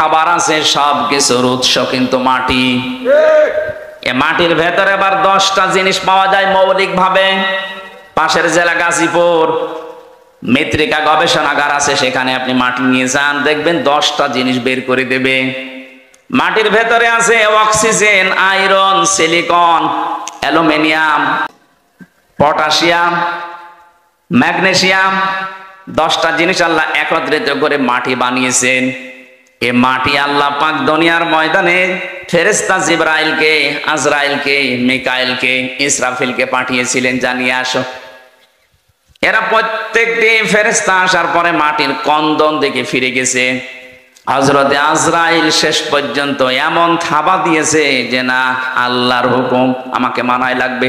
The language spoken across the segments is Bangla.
খাবার আছে, সব কিছুর উৎস কিন্তু মাটি। এ মাটির ভেতরে আবার 10টা জিনিস পাওয়া যায় মৌলিক ভাবে। পাশের জেলা গাজীপুর মৃত্তিকা গবেষণাগার আছে, সেখানে আপনি মাটি নিয়ে যান, দেখবেন 10টা জিনিস বের করে দেবে। মাটির ভেতরে আছে oxygen, iron, silicon, aluminium, potassium, magnesium. 10টা জিনিস আল্লাহ একত্রিত করে মাটি বানিয়েছেন। এ মাটি আল্লাহ পাক দুনিয়ার ময়দানে ফেরেশতা জিবরাইলকে, আজরাইলকে, মিকাইলকে, ইসরাফিলকে পাঠিয়েছিলেন, জানিয়ে আসো। এরা প্রত্যেকটি ফেরেশতা আসার পরে মাটির কন্দন দেখে ফিরে গেছে। হযরতে আজরাইল শেষ পর্যন্ত এমন থাবা দিয়েছে যে না, আল্লাহর হুকুম আমাকে মানাই লাগবে।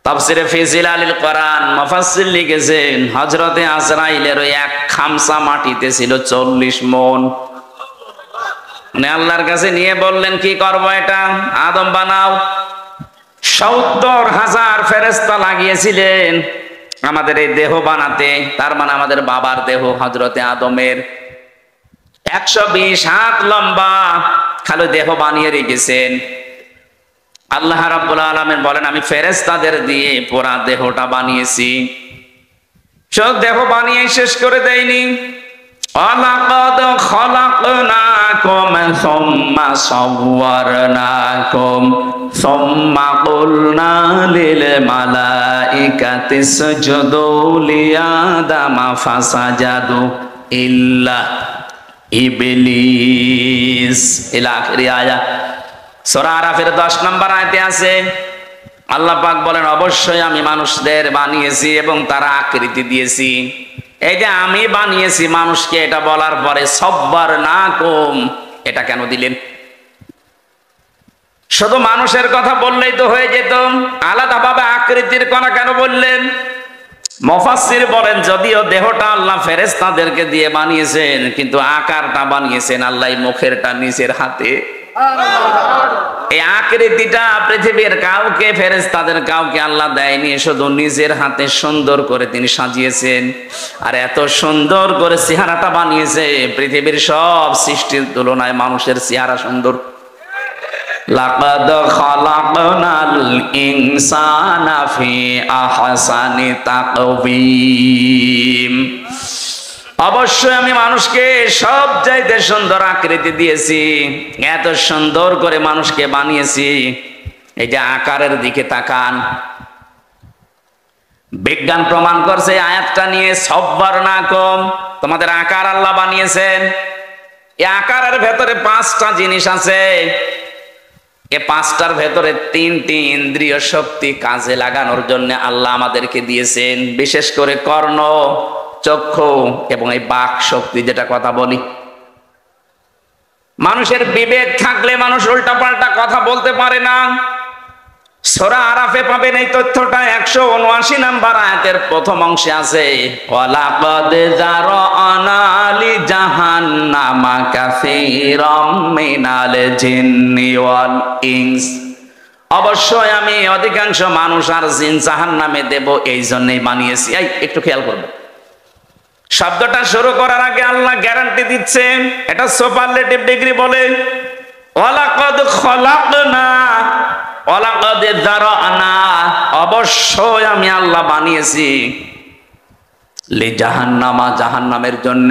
তাফসিরে ফি জিলালিল কোরআন মুফাসসির লিখেছেন, হযরতে আজরাইলের ওই এক খামসা মাটিতে ছিল 40 মণ। মানে আল্লাহর কাছে নিয়ে বললেন, কি করব এটা? আদম বানাও। 70,000 ফেরেশতা লাগিয়েছিলেন আমাদের এই দেহ বানাতে। তার মানে আমাদের বাবার দেহ হযরতে আদমের 120 হাত লম্বা খালি দেহ বানিয়ে রেখেছেন। আল্লাহ রাব্বুল আলামিন বলেন, আমি ফেরেশতাদের দিয়ে পুরা দেহটা বানিয়েছি। সব দেহ বানিয়ে শেষ করে দেয়নি। ওয়ালাকাদ খলাকনাকুম সুম্মা সাওয়ারনাকুম সুম্মা কুলনা লিল মালাইকাতি ইসজুদু লিআদামা ফাসাজাদু ইল্লা ইবলিস। ইলা আখির আয়াত। সূরা আরাফের 10 নম্বর আয়াতে আছে, আল্লাহ পাক বলেন, অবশ্যই আমি মানুষদের বানিয়েছি এবং তারা আকৃতি দিয়েছি। এই যে আমি বানিয়েছি মানুষকে, এটা বলার পরে সাব্বারনাকুম এটা কেন দিলেন? শুধু মানুষের কথা বললেই তো হয়ে যেত, আলাদাভাবে আকৃতির কথা কেন বললেন? মুফাসসির বলেন, যদিও দেহটা আল্লাহ ফেরেশতাদেরকে দিয়ে বানিয়েছেন, কিন্তু আকারটা বানিয়েছেন আল্লাহ মুখেরটা নিজের হাতে। এই আকৃতিটা পৃথিবীর কাউকে, ফেরেশতাদের কাউকে আল্লাহ দেয়নি, শুধু নিজের হাতে সুন্দর করে তিনি সাজিয়েছেন। আর এত সুন্দর করে চেহারাটা বানিয়েছে, পৃথিবীর সব সৃষ্টির তুলনায় মানুষের চেহারা সুন্দর। লাকাদ খালাকনাল ইনসানা ফি আহসানি তাকওয়িম। অবশ্যই আমি মানুষকে সব চাইতে সুন্দর আকৃতি দিয়েছি, এত সুন্দর করে মানুষকে বানিয়েছি। এই যে আকারের দিকে তাকান, বিজ্ঞান প্রমাণ করছে আয়াতটা নিয়ে, সাব্বারনাকুম তোমাদের আকার আল্লাহ বানিয়েছেন। এই আকারের ভেতরে 5টা জিনিস আছে। এই 5টার ভেতরে 3টি ইন্দ্রিয় শক্তি কাজে লাগানোর জন্য আল্লাহ আমাদেরকে দিয়েছেন, বিশেষ করে কর্ণ, চক্ষু এবং এই বাক শক্তি, যেটা কথা বলি। মানুষের বিবেক থাকলে মানুষ উল্টাপাল্টা কথা বলতে পারে না। সূরা আরাফে পাবেন এই তথ্যটা, 179 নম্বর আয়াতের প্রথম অংশে আছে, ওয়ালাকাদ যারানা লি জাহান্নামা কাসীরাম মিনাল জিন্নি ওয়াল ইনস। অবশ্যই আমি অধিকাংশ মানুষ আর জিন জাহান্নামে দেব, এই জন্যই বানিয়েছি। এই একটু খেয়াল করবেন, শব্দটা শুরু করার আগে আল্লাহ গ্যারান্টি দিচ্ছে, এটা সুপারলেটিভ ডিগ্রি বলে। ওয়ালাকাদ খলাকনা, ওয়ালাকাদ যারানা, অবশ্যই আমি আল্লাহ বানিয়েছি লি জাহান্নামা, জাহান্নামের জন্য,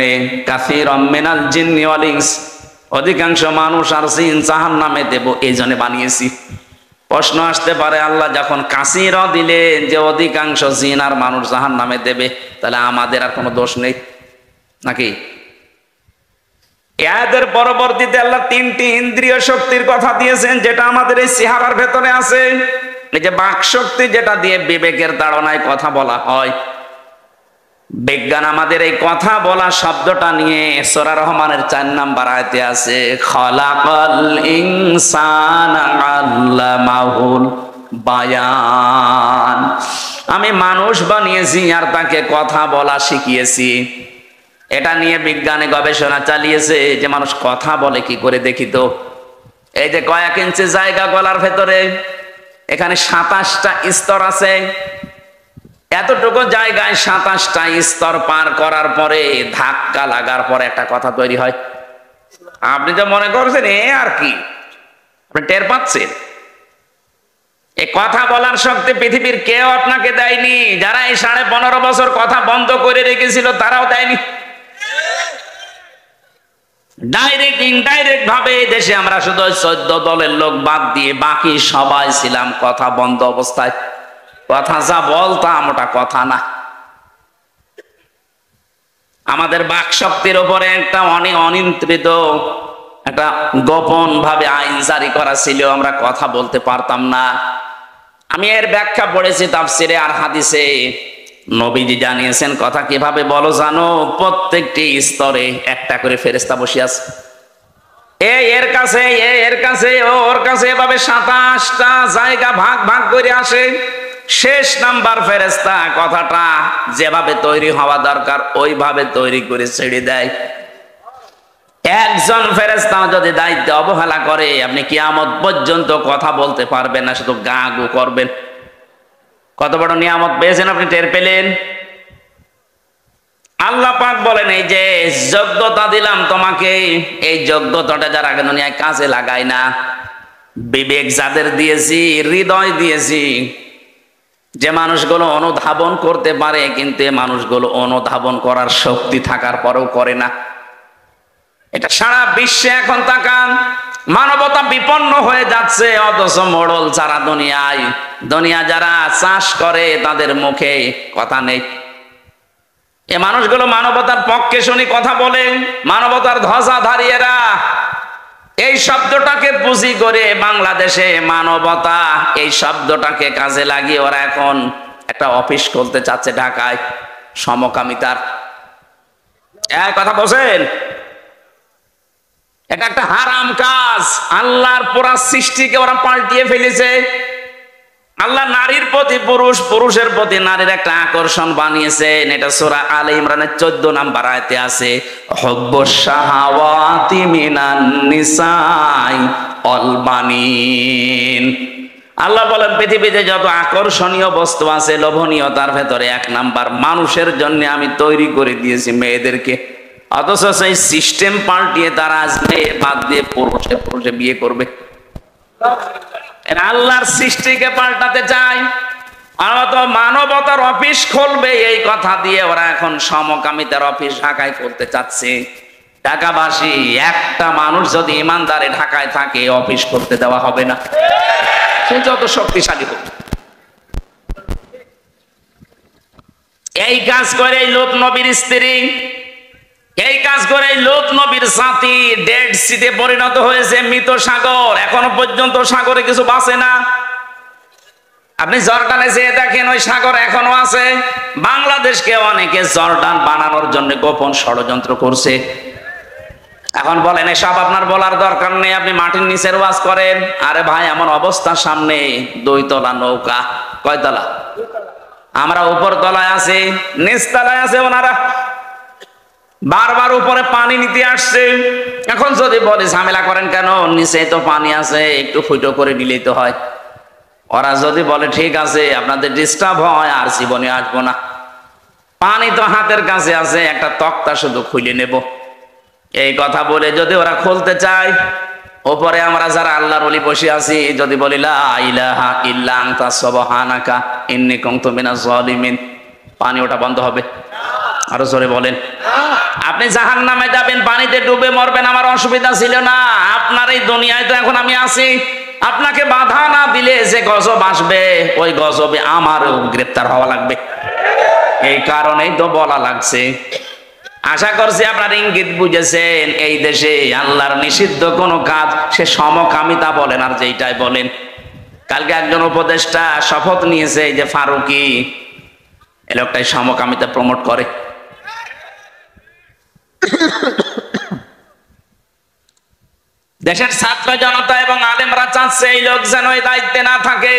কাসীরাম মিনাল জিন্নি ওয়াল ইনস, অধিকাংশ মানুষ আর জিন জাহান্নামে দেব, এই জন্য বানিয়েছি। প্রশ্ন আসতে পারে, আল্লাহ যখন কাসীরা দিলেন যে অধিকাংশ জিন আর মানুষ জাহান্নামে দেবে, তাহলে আমাদের আর কোনো দোষ নেই নাকি? এদের পরবর্তীতে আল্লাহ 3টি ইন্দ্রিয় শক্তির কথা দিয়েছেন, যেটা আমাদের এই চেহারার ভেতরে আছে। এই যে বাক শক্তি, যেটা দিয়ে বিবেকের তাড়নায় কথা বলা হয়। বিজ্ঞান আমাদের এই কথা বলা শব্দটা নিয়ে সূরা রহমানের 4 নম্বর আয়াতে আছে, খালাকাল ইনসানা আল্লামাহুল বায়ান। আমি মানুষ বানিয়েছি আর তাকে কথা বলা শিখিয়েছি। এটা নিয়ে বিজ্ঞানে গবেষণা চালিয়েছে যে মানুষ কথা বলে কি করে, দেখি তো। এই যে কয়েক ইঞ্চি জায়গা গলার ভেতরে, এখানে 27টা স্তর আছে। এতটুকু জায়গায় 27টা স্তর পার করার পরে ধাক্কা লাগার পরে একটা কথা তৈরি হয়। আপনি তো মনে করছেন এ আর কি, আপনি টের পাচ্ছেন? এই কথা বলার শক্তি পৃথিবীর কেউ আপনাকে দেয়নি। যারা এই 15.5 বছর কথা বন্ধ করে রেখেছিল তারাও দেয়নি। ডাইরেক্ট ইনডাইরেক্ট ভাবে দেশে আমরা শুধু 14 দলের লোক বাদ দিয়ে বাকি সবাই ছিলাম কথা বন্ধ অবস্থায়। কথা যা বলতাম ওটা কথা না। আমাদের বাক শক্তির উপরে একটা অনিয়ন্ত্রিত একটা গোপন ভাবে আইন জারি করা ছিল, আমরা কথা বলতে পারতাম না। আমি এর ব্যাখ্যা পড়েছি তাফসিরে আর হাদিসে। নবীজি জানিয়েছেন কথা কিভাবে বলো জানো? প্রত্যেকটি স্তরে একটা করে ফেরেশতা বসে আছে। এর কাছে এর কাছে ওর কাছে এভাবে 27টা জায়গা ভাগ ভাগ করে আসে। শেষ নাম্বার ফেরেশতা কথাটা যেভাবে তৈরি হওয়া দরকার ওইভাবে তৈরি করে ছেড়ে দেয়। একজন ফেরেশতা যদি দায়িত্ব অবহেলা করে আপনি কিয়ামত পর্যন্ত কথা বলতে পারবেন না, শুধু গা গু করবেন। কত বড় নিয়ামত পেয়েছেন আপনি, টের পেলেন? আল্লাহ পাক বলেন এই যে যোগ্যতা দিলাম তোমাকে, এই যোগ্যতাটা যারা আগে দুনিয়ায় কাজে লাগায় না, বিবেক যাদের দিয়েছি, হৃদয় দিয়েছি, যে মানুষগুলো অনুধাবন করতে পারে, কিন্তু এই মানুষগুলো অনুধাবন করার শক্তি থাকার পরেও করে না। এটা সারা বিশ্বে এখন তাকান, মানবতা বিপন্ন হয়ে যাচ্ছে, অথচ মোড়ল সারা দুনিয়ায়, দুনিয়া যারা চাষ করে তাদের মুখে কথা নেই। এ মানুষগুলো মানবতার পক্ষে শুনি কথা বলে, মানবতার ধ্বজাধারীরা। এই শব্দটাকে পুঁজি করে বাংলাদেশে মানবতা, এই শব্দটাকে কাজে লাগিয়ে ওরা এখন একটা অফিস খুলতে চাচ্ছে ঢাকায়, সমকামিতার। কথা বলছেন, এটা একটা হারাম কাজ। আল্লাহর পুরা সৃষ্টিকে ওরা পাল্টিয়ে ফেলেছে। আল্লাহ নারীর প্রতি পুরুষ, পুরুষের প্রতি নারীর একটা আকর্ষণ বানিয়েছেন। এটা সূরা আলে ইমরানের 14 নম্বর আয়াতে আছে, হুব্বুশ শাহাওয়াতি মিনান নিসাই ওয়াল বানিন। আল্লাহ বলেন পৃথিবীতে যত আকর্ষণীয় বস্তু আছে, লোভনীয়তার ভেতরে 1 নাম্বার মানুষের জন্য আমি তৈরি করে দিয়েছি মেয়েদেরকে। অথচ সেই সিস্টেম পাল্টিয়ে তারা আজ মেয়ে বাদ দিয়ে পুরুষে বিয়ে করবে। আল্লাহর সৃষ্টিকে পাল্টাতে চায়, মানবতার অফিস খুলবে এই কথা দিয়ে ওরা এখন সমকামিতার অফিস ঢাকায় করতে চাচ্ছে। ঢাকাবাসী একটা মানুষ যদি ইমানদারে ঢাকায় থাকে অফিস করতে দেওয়া হবে না, সে যত শক্তিশালী হোক। এই কাজ করে লূত নবীর স্ত্রী, এই কাজ করে লূত নবীর জাতি ডেড সিতে পরিণত হয়েছে, মৃত সাগর। এখনো পর্যন্ত সাগরে কিছু বাঁচে না। আপনি জর্ডানে যেয়ে দেখেন ওই সাগর এখনো আছে। বাংলাদেশকে অনেকে জর্ডান বানানোর জন্য গোপন ষড়যন্ত্র করছে। এখন বলেন এসব আপনার বলার দরকার নেই, আপনি মাটির নিচের ওয়াজ করেন। আরে ভাই এমন অবস্থার সামনে 2 তলা নৌকা, কয় তলা? আমরা উপর তলায় আছি, নিচ তলায় আছে ওনারা। বারবার উপরে পানি নিতে আসছে। এখন যদি বলে ঝামেলা করেন কেন, নিচে তো পানি আছে, একটু ফুটো করে নিলেই তো হয়। ওরা যদি বলে ঠিক আছে আপনাদের ডিস্টার্ব হয় আর জীবনে আসবো না, পানি তো হাতের কাছে আছে, একটা তক্তা শুধু খুলে নেব। এই কথা বলে যদি ওরা খুলতে চায়, ওপরে আমরা যারা আল্লাহর ওলি বসে আছি যদি বলি লা ইলাহা ইল্লা আনতা সুবহানাকা ইন্নী কুনতু মিনাজ জালিমিন, পানি ওটা বন্ধ হবে? আরো জোরে বলেন। আপনি জাহান্নামে যাবেন, পানিতে ডুবে মরবেন, আমার অসুবিধা ছিল না। আপনার এই দুনিয়ায় তো এখন আমি আছি, আপনাকে বাধা না দিলে যে গজব আসবে ওই গজবে আমারও গ্রেফতার হওয়া লাগবে। এই কারণেই তো বলা লাগছে। আশা করছি আপনার ইঙ্গিত বুঝেছেন। এই দেশে আল্লাহর নিষিদ্ধ কোন কাজ, সে সমকামিতা বলেন আর যেইটাই বলেন। কালকে একজন উপদেষ্টা শপথ নিয়েছে, এই যে ফারুকি, এই লোকটাই সমকামিতা প্রমোট করে। দেশের ছাত্র জনতা এবং আলেমরা চাচ্ছে এই লোক যেন এই দায়িত্বে না থাকে।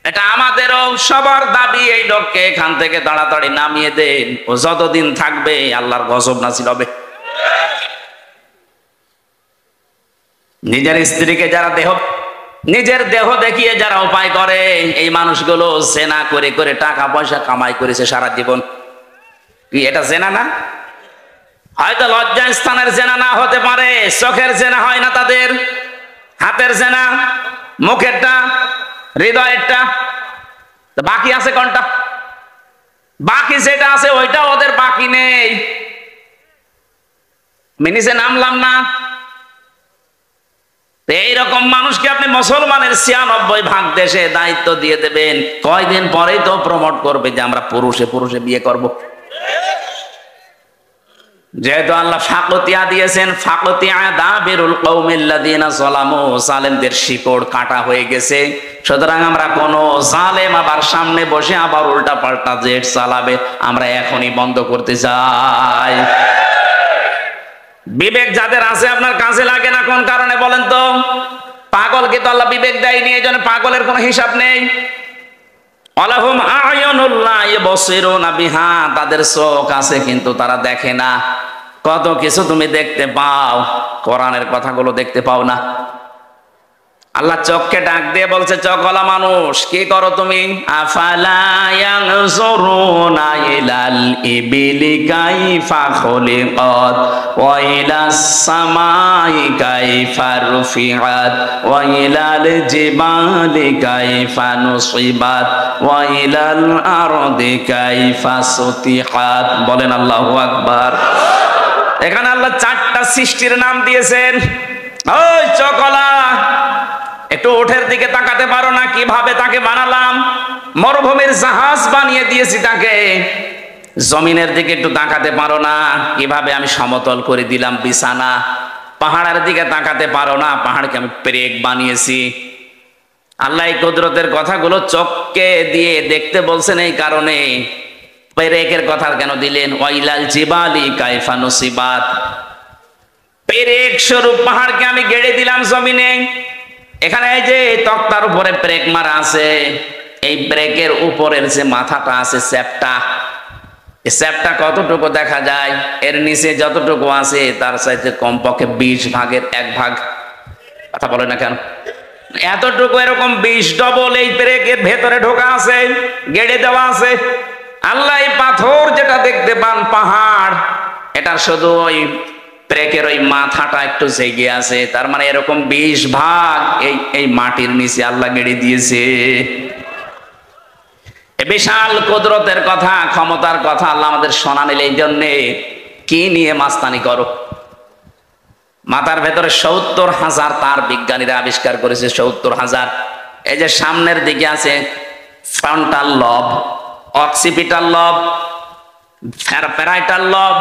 এটা আমাদেরও সবার দাবি, এই লোককে এখান থেকে তাড়াতাড়ি নামিয়ে দেন। ও যতদিন থাকবে আল্লাহর গজব নাযিল হবে। নিজের স্ত্রীকে যারা নিজের দেহ দেখিয়ে যারা উপায় করে, এই মানুষগুলো জেনা করে করে টাকা পয়সা কামাই করেছে সারা জীবন। কি এটা জেনা না? হয়তো লজ্জা স্থানের জেনা না হতে পারে, চোখের জেনা হয় না তাদের, হাতের জেনা, মুখেরটা, হৃদয়েরটা, বাকি আছে কোনটা? বাকি যেটা আছে ওইটা ওদের বাকি নেই। মিনিসে নামলাম না। এইরকম মানুষকে আপনি মুসলমানের ৯৬ ভাগ দেশে দায়িত্ব দিয়ে দেবেন, কয়দিন পরেই তো প্রমোট করবে যে আমরা পুরুষে পুরুষে বিয়ে করব। যেহেতু আল্লাহ ফাকতিয়া দিয়েছেন, ফাকতিয়া দাবিরুল কওমিল্লাযিনা যালামু, জালেমদের শিকড় কাটা হয়ে গেছে। সুতরাং আমরা কোন জালেম আবার সামনে বসে আবার উল্টা পাল্টা জেট চালাবে আমরা এখনই বন্ধ করতে চাই। বিবেক যাদের আছে আপনার কাজে লাগে না কোন কারণে বলেন তো? পাগলকে তো আল্লাহ বিবেক দেয়নি, এই জন্য পাগলের কোনো হিসাব নেই। আলাহুম আয়ুনুল লা ইবসিরুনা বিহা, তাদের চোখ আছে কিন্তু তারা দেখে না। কত কিছু তুমি দেখতে পাও, কোরআনের কথাগুলো দেখতে পাও না। আল্লাহ চোখকে ডাক দিয়ে বলছে, চোখওয়ালা মানুষ কি করো তুমি? আফালা ইয়ানজুরুনা ইলাল ইবিলি কাইফা খুলিকাত ওয়া ইলাস সামাই কাইফা রুফিআত ওয়া ইলাল জিবালি কাইফা নুসিবাত ওয়া ইলাল আরদি কাইফা সুতিহাত। বলেন আল্লাহু আকবার। এখানে আল্লাহ 4টা সৃষ্টির নাম দিয়েছেন। ওই চোখওয়ালা, একটু ওঠের দিকে তাকাতে পারো না? কিভাবে তাকে বানালাম, মরুভূমির জাহাজ বানিয়ে দিয়েছি তাকে। জমিনের দিকে একটু তাকাতে পারো না? কিভাবে আমি সমতল করে দিলাম বিছানা। পাহাড়ের দিকে তাকাতে পারো না? পাহাড়কে আমি পেরেক বানিয়েছি। আল্লাহ এই কুদরতের কথাগুলো চোখকে দিয়ে দেখতে বলছেন, এই কারণে পেরেকের কথা কেন দিলেন? ওয়াইলাল জিবালি কাইফা নুসিবাত, পেরেক স্বরূপ পাহাড়কে আমি গেড়ে দিলাম জমিনে। এখানে এই যে তক্তার উপরে ব্রেক মারা আছে, এই ব্রেকের উপরের যে মাথাটা আছে চ্যাপটা, এই চ্যাপটা কতটুকু দেখা যায়? এর নিচে যতটুকু আছে তার চাইতে কমপক্ষে 20 ভাগের 1 ভাগ। কথা বলে না কেন? এতটুকু এরকম 20 ডবল এই ব্রেকের ভেতরে ঢোকা আছে, গেড়ে দেওয়া আছে। আল্লাহ এই পাথর যেটা দেখতে পান পাহাড়, এটা শুধু ওই ব্রেকের ওই মাথাটা একটু জেগে আছে। তার মানে এরকম 20 ভাগ এই মাটির নিচে আল্লাহ গেড়ে দিয়েছে। বিশাল কুদরতের কথা, ক্ষমতার কথা আল্লাহ আমাদের শোনালেন। এই জন্যে কি নিয়ে মাস্তানি করো? মাথার ভেতরে ৭০,০০০ তার বিজ্ঞানীরা আবিষ্কার করেছে। ৭০,০০০। এই যে সামনের দিকে আছে ফ্রন্টাল লব, অক্সিপিটাল লব, প্যারাইটাল লব।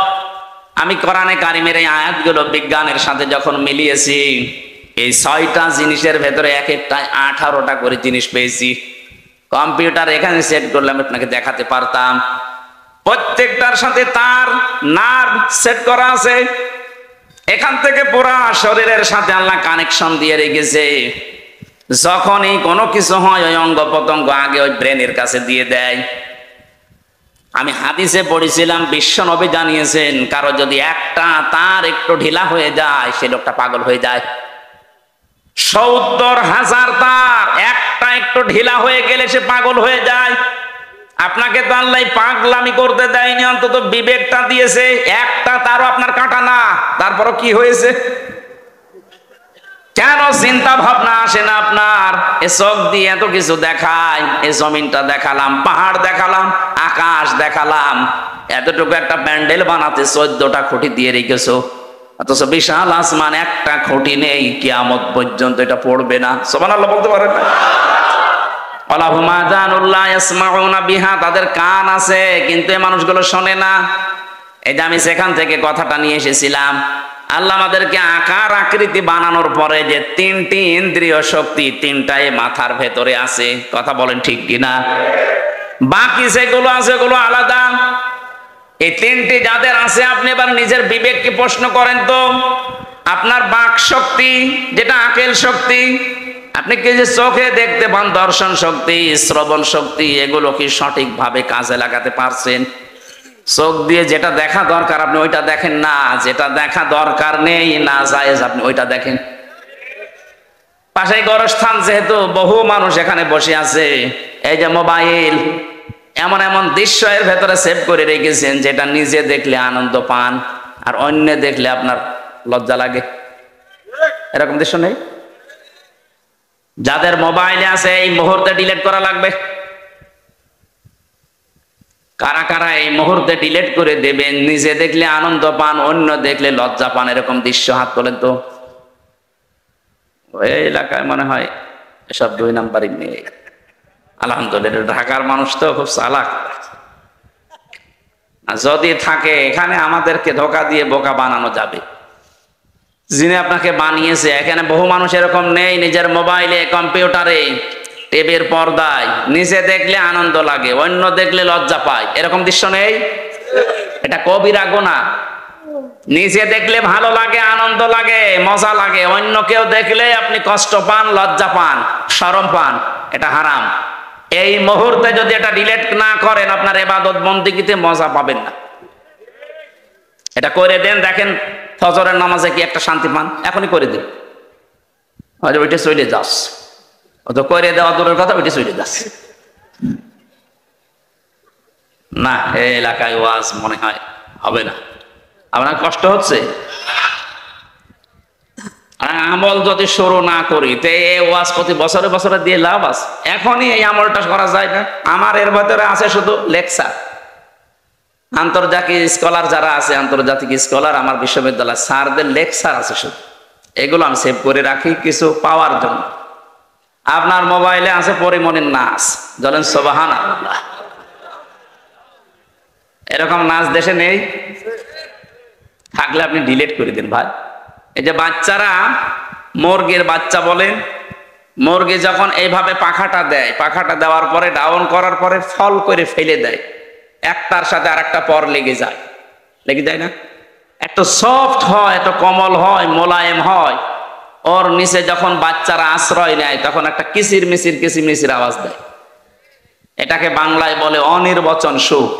আমি কোরআনে কারিমের এই আয়াতগুলো বিজ্ঞানের সাথে যখন মিলিয়েছি, এই 6টা জিনিসের ভেতরে এক একটায় 18টা করে জিনিস পেয়েছি। কম্পিউটার এখানে সেট করলাম, আপনাকে দেখাতে পারতাম। প্রত্যেকটার সাথে তার নার্ভ সেট করা আছে। এখান থেকে পুরা শরীরের সাথে আল্লাহ কানেকশন দিয়ে রেখেছে। যখনই কোনো কিছু হয় ওই অঙ্গ প্রত্যঙ্গ আগে ওই ব্রেনের কাছে দিয়ে দেয়। আমি হাদিসে পড়েছিলাম, বিশ্বনবী জানিয়েছেন, কারো যদি একটা তার একটু ঢিলা হয়ে যায় সে লোকটা পাগল হয়ে যায়। ৭০,০০০ তার একটা একটু ঢিলা হয়ে গেলে সে পাগল হয়ে যায়। আপনাকে তো আল্লাহ পাগলামি করতে দেয়নি, অন্তত বিবেকটা দিয়েছে। একটা তারও আপনার কাটা না, তারপরও কি হয়েছে? কেন চিন্তা ভাবনা আসে না আপনার? এ চোখ দিয়ে এত কিছু দেখায়, এই জমিনটা দেখালাম, পাহাড় দেখালাম, আকাশ দেখালাম, এতটুকু একটা প্যান্ডেল বানাতে 14টা খুঁটি দিয়ে রেখেছো, অথচ বিশাল আসমান একটা খুঁটি নেই, কিয়ামত পর্যন্ত এটা পড়বে না। সুবহানাল্লাহ বলতে পারেন না? আলাহুম আযানুল্লাহ ইয়াসমাউনা বিহা, তাদের কান আছে কিন্তু এই মানুষগুলো শোনে না। এই যে আমি সেখান থেকে কথাটা নিয়ে এসেছিলাম, আল্লাহ আমাদেরকে আকার আকৃতি বানানোর পরে যে 3টি ইন্দ্রিয় শক্তি, 3টাই মাথার ভেতরে আছে। কথা বলেন ঠিক কিনা? বাকি যেগুলো আছে ওগুলো আলাদা। এই 3টি যাদের আছে, আপনি এবার নিজের বিবেককে প্রশ্ন করেন তো, আপনার বাক শক্তি যেটা আকেল শক্তি, আপনি কি যে চোখে দেখতে পান, দর্শন শক্তি, শ্রবণ শক্তি, এগুলো কি সঠিকভাবে কাজে লাগাতে পারছেন? চোখ দিয়ে যেটা দেখা দরকার আপনি ওইটা দেখেন না, যেটা দেখা দরকার নেই না জায়েজ আপনি ওইটা দেখেন। পাশে গোরস্থান, যেহেতু বহু মানুষ এখানে বসে আছে, এই যে মোবাইল, এমন এমন দৃশ্য এর ভেতরে সেভ করে রেখেছেন যেটা নিজে দেখলে আনন্দ পান, আর অন্য দেখলে আপনার লজ্জা লাগে। এরকম দৃশ্য নেই? যাদের মোবাইলে আছে এই মুহূর্তে ডিলিট করা লাগবে। কারা কারা এই মুহূর্তে ডিলিট করে দেবেন? নিজে দেখলে আনন্দ পান, অন্য দেখলে লজ্জা পান, এরকম দৃশ্য হাত তোলেন তো। ওই এলাকায় মনে হয় এসব 2 নাম্বারই মেয়ে। আলহামদুলিল্লাহ, ঢাকার মানুষ তো খুব চালাক। যদি থাকে এখানে আমাদেরকে ধোকা দিয়ে বোকা বানানো যাবে। যিনি আপনাকে বানিয়েছে, এখানে বহু মানুষ এরকম নেই, নিজের মোবাইলে, কম্পিউটারে, টিভির পর্দায় নিজে দেখলে আনন্দ লাগে, অন্য দেখলে লজ্জা পায়, এরকম দৃশ্য নেই? এটা কবিরা গুনাহ। নিজে দেখলে ভালো লাগে, আনন্দ লাগে, মজা লাগে, অন্য কেউ দেখলে আপনি কষ্ট পান, লজ্জা পান, শরম পান, এটা হারাম। এই মুহূর্তে যদি এটা ডিলিট না করেন, আপনার ইবাদত বন্দেগীতে মজা পাবেন না। এটা করে দেন, দেখেন ফজরের নামাজে কি একটা শান্তি পান, এখনই করে দিন। ওইটা চলে যাস, তো করে দেওয়া দূরের কথা, ওইটা চলে যাস না। এই এলাকায় ওয়াজ মনে হয় হবে না। আপনার কষ্ট হচ্ছে? আমল যদি শুরু না করি তে এই ওয়াজ প্রতি বছরে বছরে দিয়ে লাভ আছে? এখনই এই আমলটা করা যায় না? আমার এর ভেতরে আছে শুধু লেকচার। আন্তর্জাতিক স্কলার যারা আছে, আন্তর্জাতিক স্কলার আমার বিশ্ববিদ্যালয় স্যারদের লেকচার আছে শুধু, এগুলো আমি সেভ করে রাখি কিছু পাওয়ার জন্য। আপনার মোবাইলে আছে পরিমণির নাচ, বলেন সুবহানাল্লাহ। এরকম নাচ দেশে নেই? থাকলে আপনি ডিলিট করে দিন ভাই। এই যে বাচ্চারা, মুরগির বাচ্চা বলেন, মুরগি যখন এইভাবে পাখাটা দেয়, পাখাটা দেওয়ার পরে ডাউন করার পরে ফল করে ফেলে দেয়, একটার সাথে আরেকটা পর লেগে যায়, লেগে যায় না? একটু সফট হয়, একটু কোমল হয়, মোলায়েম হয়। ওর নিচে যখন বাচ্চারা আশ্রয় নেয় তখন একটা কিচির মিচির কিচিরমিচির আওয়াজ দেয়। এটাকে বাংলায় বলে অনির্বচন সুখ।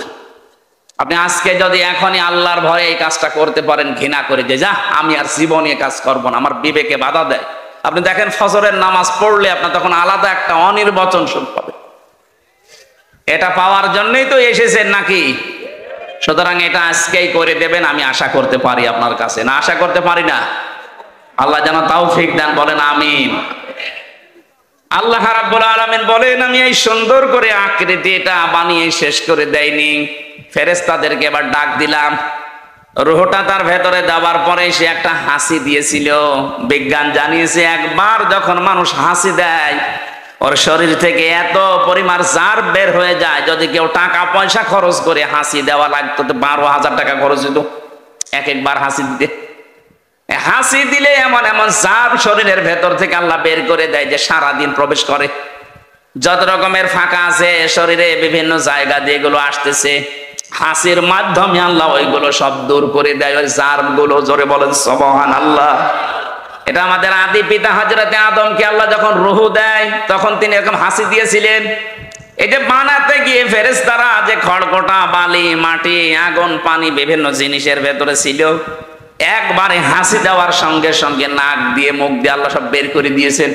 আপনি আজকে যদি এখনই আল্লাহর ভয়ে এই কাজটা করতে পারেন, ঘৃণা করে যে যা আমি আর জীবনে কাজ করব না, আমার বিবেকে বাধা দেয়, আপনি দেখেন ফজরের নামাজ পড়লে আপনার তখন আলাদা একটা অনির্বচন সুখ পাবে। এটা পাওয়ার জন্যই তো এসেছেন নাকি? সুতরাং এটা আজকেই করে দেবেন, আমি আশা করতে পারি আপনার কাছে। না আশা করতে পারি না? আল্লাহ যেন তৌফিক দেন, বলেন আমিন। আল্লাহ রাব্বুল আলামিন বলেন, আমি এই সুন্দর করে আকৃতি এটা বানিয়ে শেষ করে দেইনি, ফেরেশতাদেরকে এবার ডাক দিলাম। রূহটা তার ভেতরে দেওয়ার পরে সে একটা হাসি দিয়েছিল। বিজ্ঞান জানিয়েছে একবার যখন মানুষ হাসি দেয়, ওর শরীর থেকে এত পরিমাণ জার বের হয়ে যায়, যদি কেউ টাকা পয়সা খরচ করে হাসি দেওয়া লাগতো তো 12,000 টাকা খরচ হতো এক একবার হাসি দিতে। হাসি দিলে এমন এমন জার শরীরের ভেতর থেকে আল্লাহ বের করে দেয় যে সারাদিন প্রবেশ করে। যত রকমের ফাঁকা আছে শরীরে বিভিন্ন জায়গা দিয়ে এগুলো আসতেছে, হাসির মাধ্যমে আল্লাহ ওইগুলো সব দূর করে দেয়, ওই জার গুলো। জোরে বলেন সুবহানাল্লাহ। এটা আমাদের আদি পিতা হযরতে আদমকে আল্লাহ যখন রূহ দেয় তখন তিনি এরকম হাসি দিয়েছিলেন। এই যে বানাতে গিয়ে ফেরেশতারা যে খড়কটা, বালি, মাটি, আগুন, পানি বিভিন্ন জিনিসের ভেতরে ছিল, একবারে হাসি দেওয়ার সঙ্গে সঙ্গে নাক দিয়ে মুখ দিয়ে আল্লাহ সব বের করে দিয়েছেন।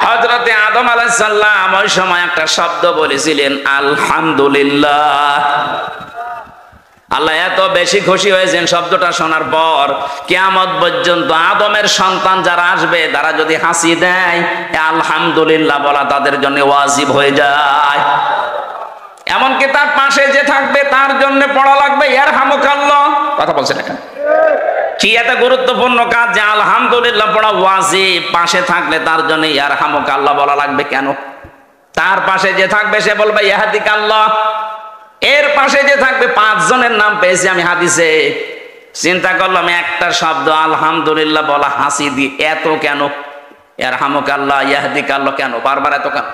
হযরতে আদম আলাইহিস সালাম ওই সময় একটা শব্দ বলেছিলেন, আলহামদুলিল্লাহ। আল্লাহ এত বেশি খুশি হয়েছেন শব্দটা শোনার পর, কিয়ামত পর্যন্ত আদমের সন্তান যারা আসবে তারা যদি হাসি দেয়, আলহামদুলিল্লাহ বলা তাদের জন্য ওয়াজিব হয়ে যায়। এমনকি তার পাশে যে থাকবে তার জন্য পড়া লাগবে ইয়ারহামুকাল্লাহ। কথা বলছেন না কেন? কি এত গুরুত্বপূর্ণ কাজ যে আলহামদুলিল্লাহ পড়া ওয়াজিব, পাশে থাকলে তার জন্য ইয়ারহামুকাল্লাহ বলা লাগবে কেন? তার পাশে যে থাকবে সে বলবে ইয়াহদিকাল্লাহ। এর পাশে যে থাকবে 5 জনের নাম পেয়েছি আমি হাদিসে। চিন্তা করলাম একটা শব্দ আলহামদুলিল্লাহ বলা হাসি দি এত কেন? ইয়ারহামুকাল্লাহ, ইয়াহদিকাল্লাহ কেন বারবার এত কেন?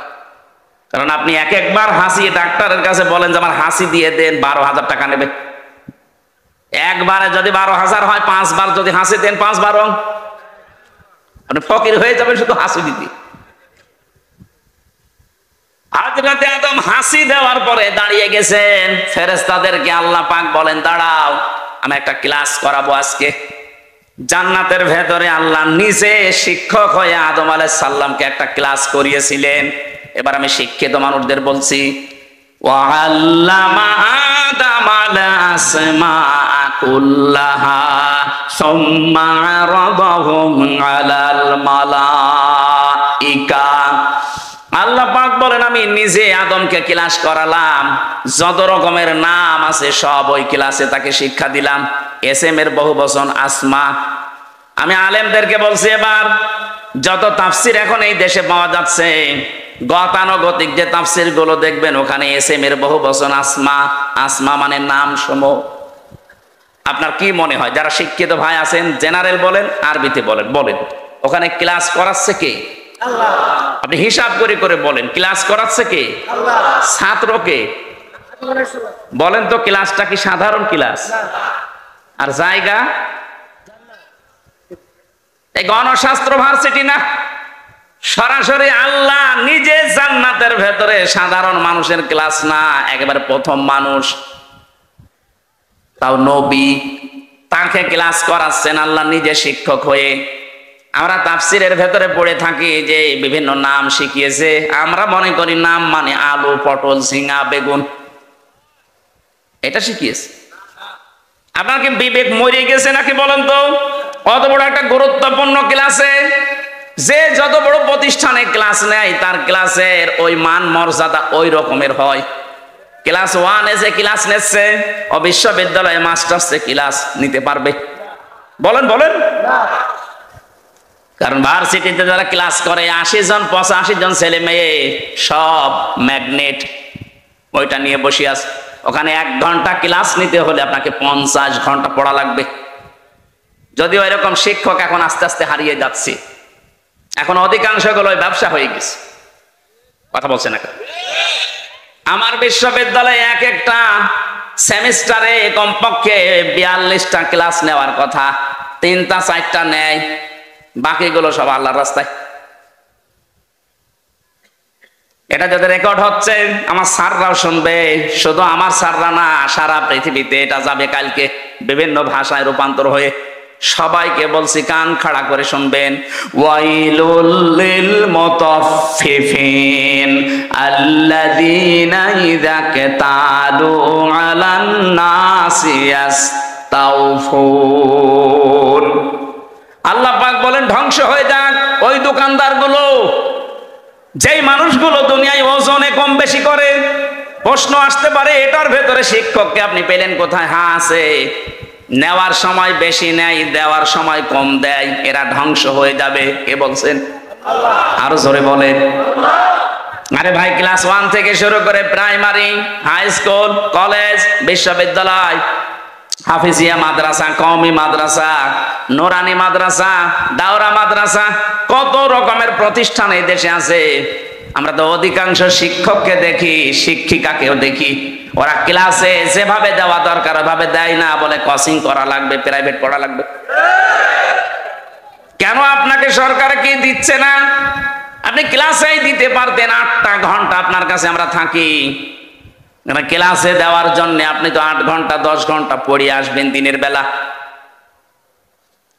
কারণ আপনি এক একবার হাসি ডাক্তারের কাছে বলেন যে আমার হাসি দিয়ে দেন, 12,000 টাকা নেবে। একবারে যদি 12,000 হয়, 5 বার যদি হাসি দেন 5 বার আপনি ফকির হয়ে যাবেন শুধু হাসি দিতে। হযরতে আদম হাসি দেওয়ার পরে দাঁড়িয়ে গেছেন। ফেরেশতাদেরকে আল্লাহ পাক বলেন, দাঁড়াও, আমি একটা ক্লাস করাবো আজকে। জান্নাতের ভেতরে আল্লাহ নিজে শিক্ষক হয়ে আদম আলাইহিস সালামকে একটা ক্লাস করিয়েছিলেন। এবার আমি শিক্ষিত মানুষদের বলছি, ওয়া আল্লামা আদম আল আসমা কুল্লাহা সুম্মা আরাদাহুম আলাল মালাইকা। আল্লাহ পাক বলেন আমি নিজে আদমকে ক্লাস করালাম, যত রকমের নাম আছে সব ওই ক্লাসে তাকে শিক্ষা দিলাম। এসএম এর বহু বচন আসমা। আমি আলেমদেরকে বলছি এবার যত তাফসির এখন এই দেশে পাওয়া যাচ্ছে, গতানুগতিক যে তাফসির গুলো দেখবেন ওখানে এসএম এর বহু বচন আসমা। আসমা মানে নাম সমূহ। আপনার কি মনে হয় যারা শিক্ষিত ভাই আছেন, জেনারেল বলেন আরবিতে বলেন, বলেন ওখানে ক্লাস করাচ্ছে কে? আল্লাহ। আপনি হিসাব করে করে বলেন ক্লাস করাচ্ছে কে? আল্লাহ। ছাত্রকে বলেন তো ক্লাসটা কি সাধারণ ক্লাস? আর জায়গা এই গণশাস্ত্র ভার্সিটি না, সরাসরি আল্লাহ নিজে জান্নাতের ভেতরে, সাধারণ মানুষের ক্লাস না, একেবারে প্রথম মানুষ, তাও নবী, তাকে ক্লাস করাচ্ছেন আল্লাহ নিজে শিক্ষক হয়ে। আমরা তাফসিরের ভেতরে পড়ে থাকি যে বিভিন্ন নাম শিখিয়েছে, আমরা মনে করি নাম মানে আলু, পটল, ঝিঙা, বেগুন, এটা শিখিয়েছে। আপনার কি বিবেক মরে গেছে নাকি বলেন তো? অত বড় একটা গুরুত্বপূর্ণ ক্লাসে যে যত বড় প্রতিষ্ঠানে ক্লাস নেয় তার ক্লাসের ওই মান মর্যাদা ওই রকমের হয়। ক্লাস 1 এসে ক্লাস নিচ্ছে, ও বিশ্ববিদ্যালয়ে মাস্টার্সে ক্লাস নিতে পারবে? বলেন বলেন। কারণ ভার্সিটিতে যারা ক্লাস করে 80 জন 85 জন ছেলে মেয়ে সব ম্যাগনেট, ওইটা নিয়ে বসে আছে। ওখানে 1 ঘন্টা ক্লাস নিতে হলে আপনাকে 50 ঘন্টা পড়া লাগবে। যদিও এরকম শিক্ষক এখন আস্তে আস্তে হারিয়ে যাচ্ছে, এখন অধিকাংশ গুলো ব্যবসা হয়ে গেছে। কথা বলছে না? আমার বিশ্ববিদ্যালয়ে এক একটা সেমিস্টারে কমপক্ষে 42টা ক্লাস নেওয়ার কথা, 3টা 4টা নেয়, বাকিগুলো সব আল্লাহর রাস্তায়। এটা যদি রেকর্ড হচ্ছে আমার স্যাররাও শুনবে, শুধু আমার স্যাররা না, সারা পৃথিবীতে এটা যাবে কালকে বিভিন্ন ভাষায় রূপান্তর হয়ে। সবাইকে বলছি কান খাড়া করে শুনবেন। ওয়াইলুল লিল মুতাফফিফিন আল্লাযীনা ইযা কাতালু আলান নাসি ইস্তাওফুন। আল্লাহ পাক বলেন ধ্বংস হয়ে যাক ওই দোকানদারগুলো, যেই মানুষগুলো দুনিয়ায় ওজনে কম বেশি করে। প্রশ্ন আসতে পারে এটার ভেতরে শিক্ষককে আপনি পেলেন কোথায়? হ্যাঁ আছে, নেওয়ার সময় বেশি নেয়, দেওয়ার সময় কম দেয়, এরা ধ্বংস হয়ে যাবে। কে বলছেন? আল্লাহ। আরো জোরে বলেন। আরে ভাই, ক্লাস 1 থেকে শুরু করে প্রাইমারি, হাই স্কুল, কলেজ, বিশ্ববিদ্যালয়, হাফিজিয়া মাদ্রাসা, কওমি মাদ্রাসা, নুরানি মাদ্রাসা, দাওরা মাদ্রাসা, কত রকমের প্রতিষ্ঠান এই দেশে আছে। আমরা তো অধিকাংশ শিক্ষককে দেখি, শিক্ষিকাকেও দেখি, ওরা ক্লাসে যেভাবে দেওয়া দরকার ওভাবে দেয় না, বলে কোচিং করা লাগবে, প্রাইভেট পড়া লাগবে। কেন আপনাকে সরকার কি দিচ্ছে না? আপনি ক্লাসেই দিতে পারতেন। 8টা ঘন্টা আপনার কাছে আমরা থাকি, ক্লাসে দেওয়ার জন্য আপনি তো 8 ঘন্টা 10 ঘন্টা পড়ে আসবেন দিনের বেলা।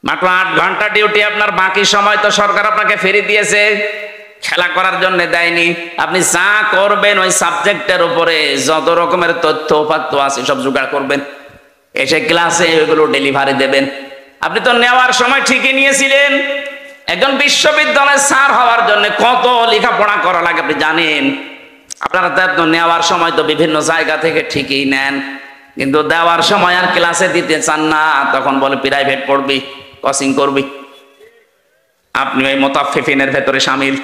মাত্র 8 ঘন্টা ডিউটি আপনার, বাকি সময় তো সরকার আপনাকে ফ্রি দিয়েছে, খেলা করার জন্য দেয়নি। আপনি যা করবেন ওই সাবজেক্টের উপরে যত রকমের তথ্য উপাত্ত আছে সব জোগাড় করবেন, এসে ক্লাসে ওইগুলো ডেলিভারি দেবেন। আপনি তো নেওয়ার সময় ঠিকই নিয়েছিলেন। একজন বিশ্ববিদ্যালয়ের স্যার হওয়ার জন্য কত লেখাপড়া করা লাগে আপনি জানেন। আপনারা তো নেওয়ার সময় তো বিভিন্ন জায়গা থেকে ঠিকই নেন, কিন্তু দেওয়ার সময় আর ক্লাসে দিতে চান না, তখন বলে প্রাইভেট পড়বি, কোচিং করবি। আপনি ওই মুতাফফিফিনের ভেতরে শামিল।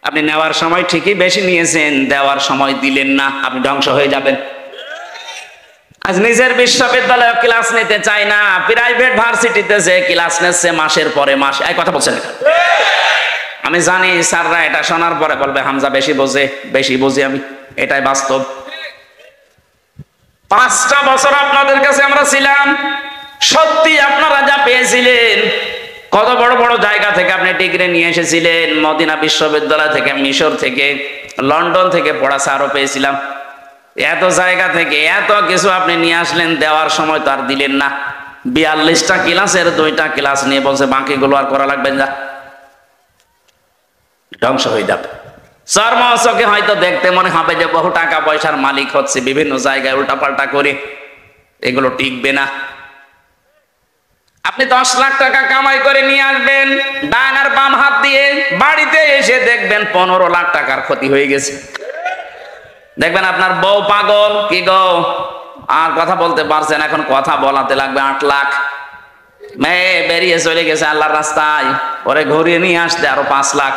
আপনি নেওয়ার সময় ঠিকই বেশি নিয়েছেন, দেওয়ার সময় দিলেন না, আপনি ধ্বংস হয়ে যাবেন। আজ নিজের বিশ্ববিদ্যালয়ে ক্লাস নিতে চাই না, প্রাইভেট ভার্সিটিতে যে ক্লাস নিচ্ছে মাসের পরে মাস। এই কথা বলছেন? আমি জানি স্যাররা এটা শোনার পরে বলবে হামজা বেশি বোঝে, বেশি বুঝি আমি, এটাই বাস্তব। 5টা বছর আপনাদের কাছে আমরা ছিলাম, সত্যি আপনারা যা পেয়েছিলেন, কত বড় বড় জায়গা থেকে আপনি ডিগ্রি নিয়ে এসেছিলেন, মদিনা বিশ্ববিদ্যালয় থেকে, মিশর থেকে, লন্ডন থেকে পড়া স্যারও পেয়েছিলাম। এত জায়গা থেকে এত কিছু আপনি নিয়ে আসলেন, দেওয়ার সময় তো আর দিলেন না। 42টা ক্লাসের 2টা ক্লাস নিয়ে বলছে বাকিগুলো আর করা লাগবে না, ধ্বংস হয়ে যাবে। চর্মচকে হয়তো দেখতে মনে হবে যে বহু টাকা পয়সার মালিক হচ্ছে, বিভিন্ন জায়গায় উল্টাপাল্টা করে, এগুলো টিকবে না। আপনি 10 লাখ টাকা কামাই করে নিয়ে আসবেন ডান আর বাম হাত দিয়ে, বাড়িতে এসে দেখবেন 15 লাখ টাকার ক্ষতি হয়ে গেছে। দেখবেন আপনার বউ পাগল, কি গো আর কথা বলতে পারছেন, এখন কথা বলাতে লাগবে 8 লাখ। মেয়ে বেরিয়ে চলে গেছে আল্লাহর রাস্তায়, পরে ঘুরিয়ে নিয়ে আসতে আরো 5 লাখ,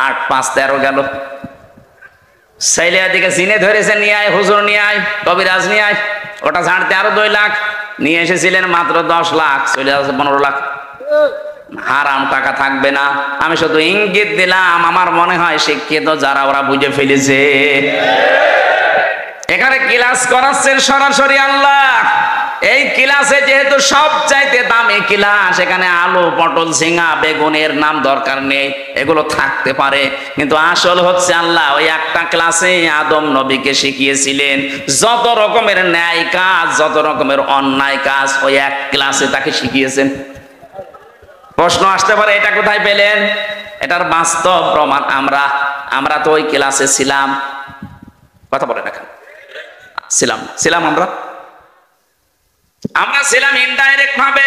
8 5 13 গেল। ছেলে দিকে চিনে ধরেছে, নিয়ে আয় হুজুর, নিয়ে আয় কবিরাজ, নিয়ে আয়, ওটা ছাড়তে আরো 2 লাখ। নিয়ে এসেছিলেন মাত্র 10 লাখ, চলে যাচ্ছে 15 লাখ। হারাম টাকা থাকবে না। আমি শুধু ইঙ্গিত দিলাম, আমার মনে হয় শিক্ষিত যারা ওরা বুঝে ফেলেছে। এখানে ক্লাস করাচ্ছেন সরাসরি আল্লাহ। এই ক্লাসে যেহেতু সব চাইতে দামি ক্লাস, এখানে আলু পটল ঝিঙা বেগুনের নাম দরকার নেই, এগুলো থাকতে পারে, কিন্তু আসল হচ্ছে আল্লাহ ওই একটা ক্লাসে আদম নবীকে শিখিয়েছিলেন যত রকমের ন্যায় কাজ, যত রকমের অন্যায় কাজ, ওই এক ক্লাসে তাকে শিখিয়েছেন। প্রশ্ন আসতে পারে এটা কোথায় পেলেন? এটার বাস্তব প্রমাণ আমরা তো ওই ক্লাসে ছিলাম। কথা বলে না কেন? ছিলাম আমরা ছিলাম ইনডাইরেক্ট ভাবে।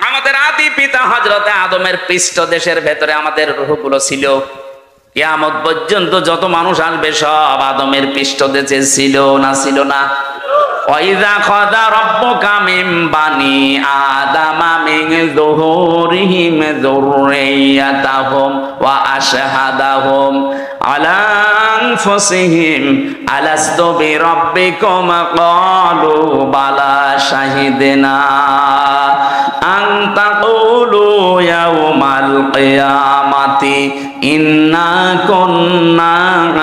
আমাদের আদি পিতা হযরতে আদমের পৃষ্ঠদেশের ভেতরে আমাদের রূহগুলো ছিল। কিয়ামত পর্যন্ত যত মানুষ আসবে সব আদমের পৃষ্ঠদেশে ছিল না? ছিল না? ওয়াইযা খাযা রাব্বুকা মিন বানি আদামা মিন যুহুরিহিম যুররিয়াতাহুম ওয়া আশহাদাহুম আলা আনফুসিহিম আলাস্তু বিরাব্বিকুম ক্বালু বালা শাহিদনা আন তাকুলু ইয়াউমাল কিয়ামাতি ইন্না কুন্না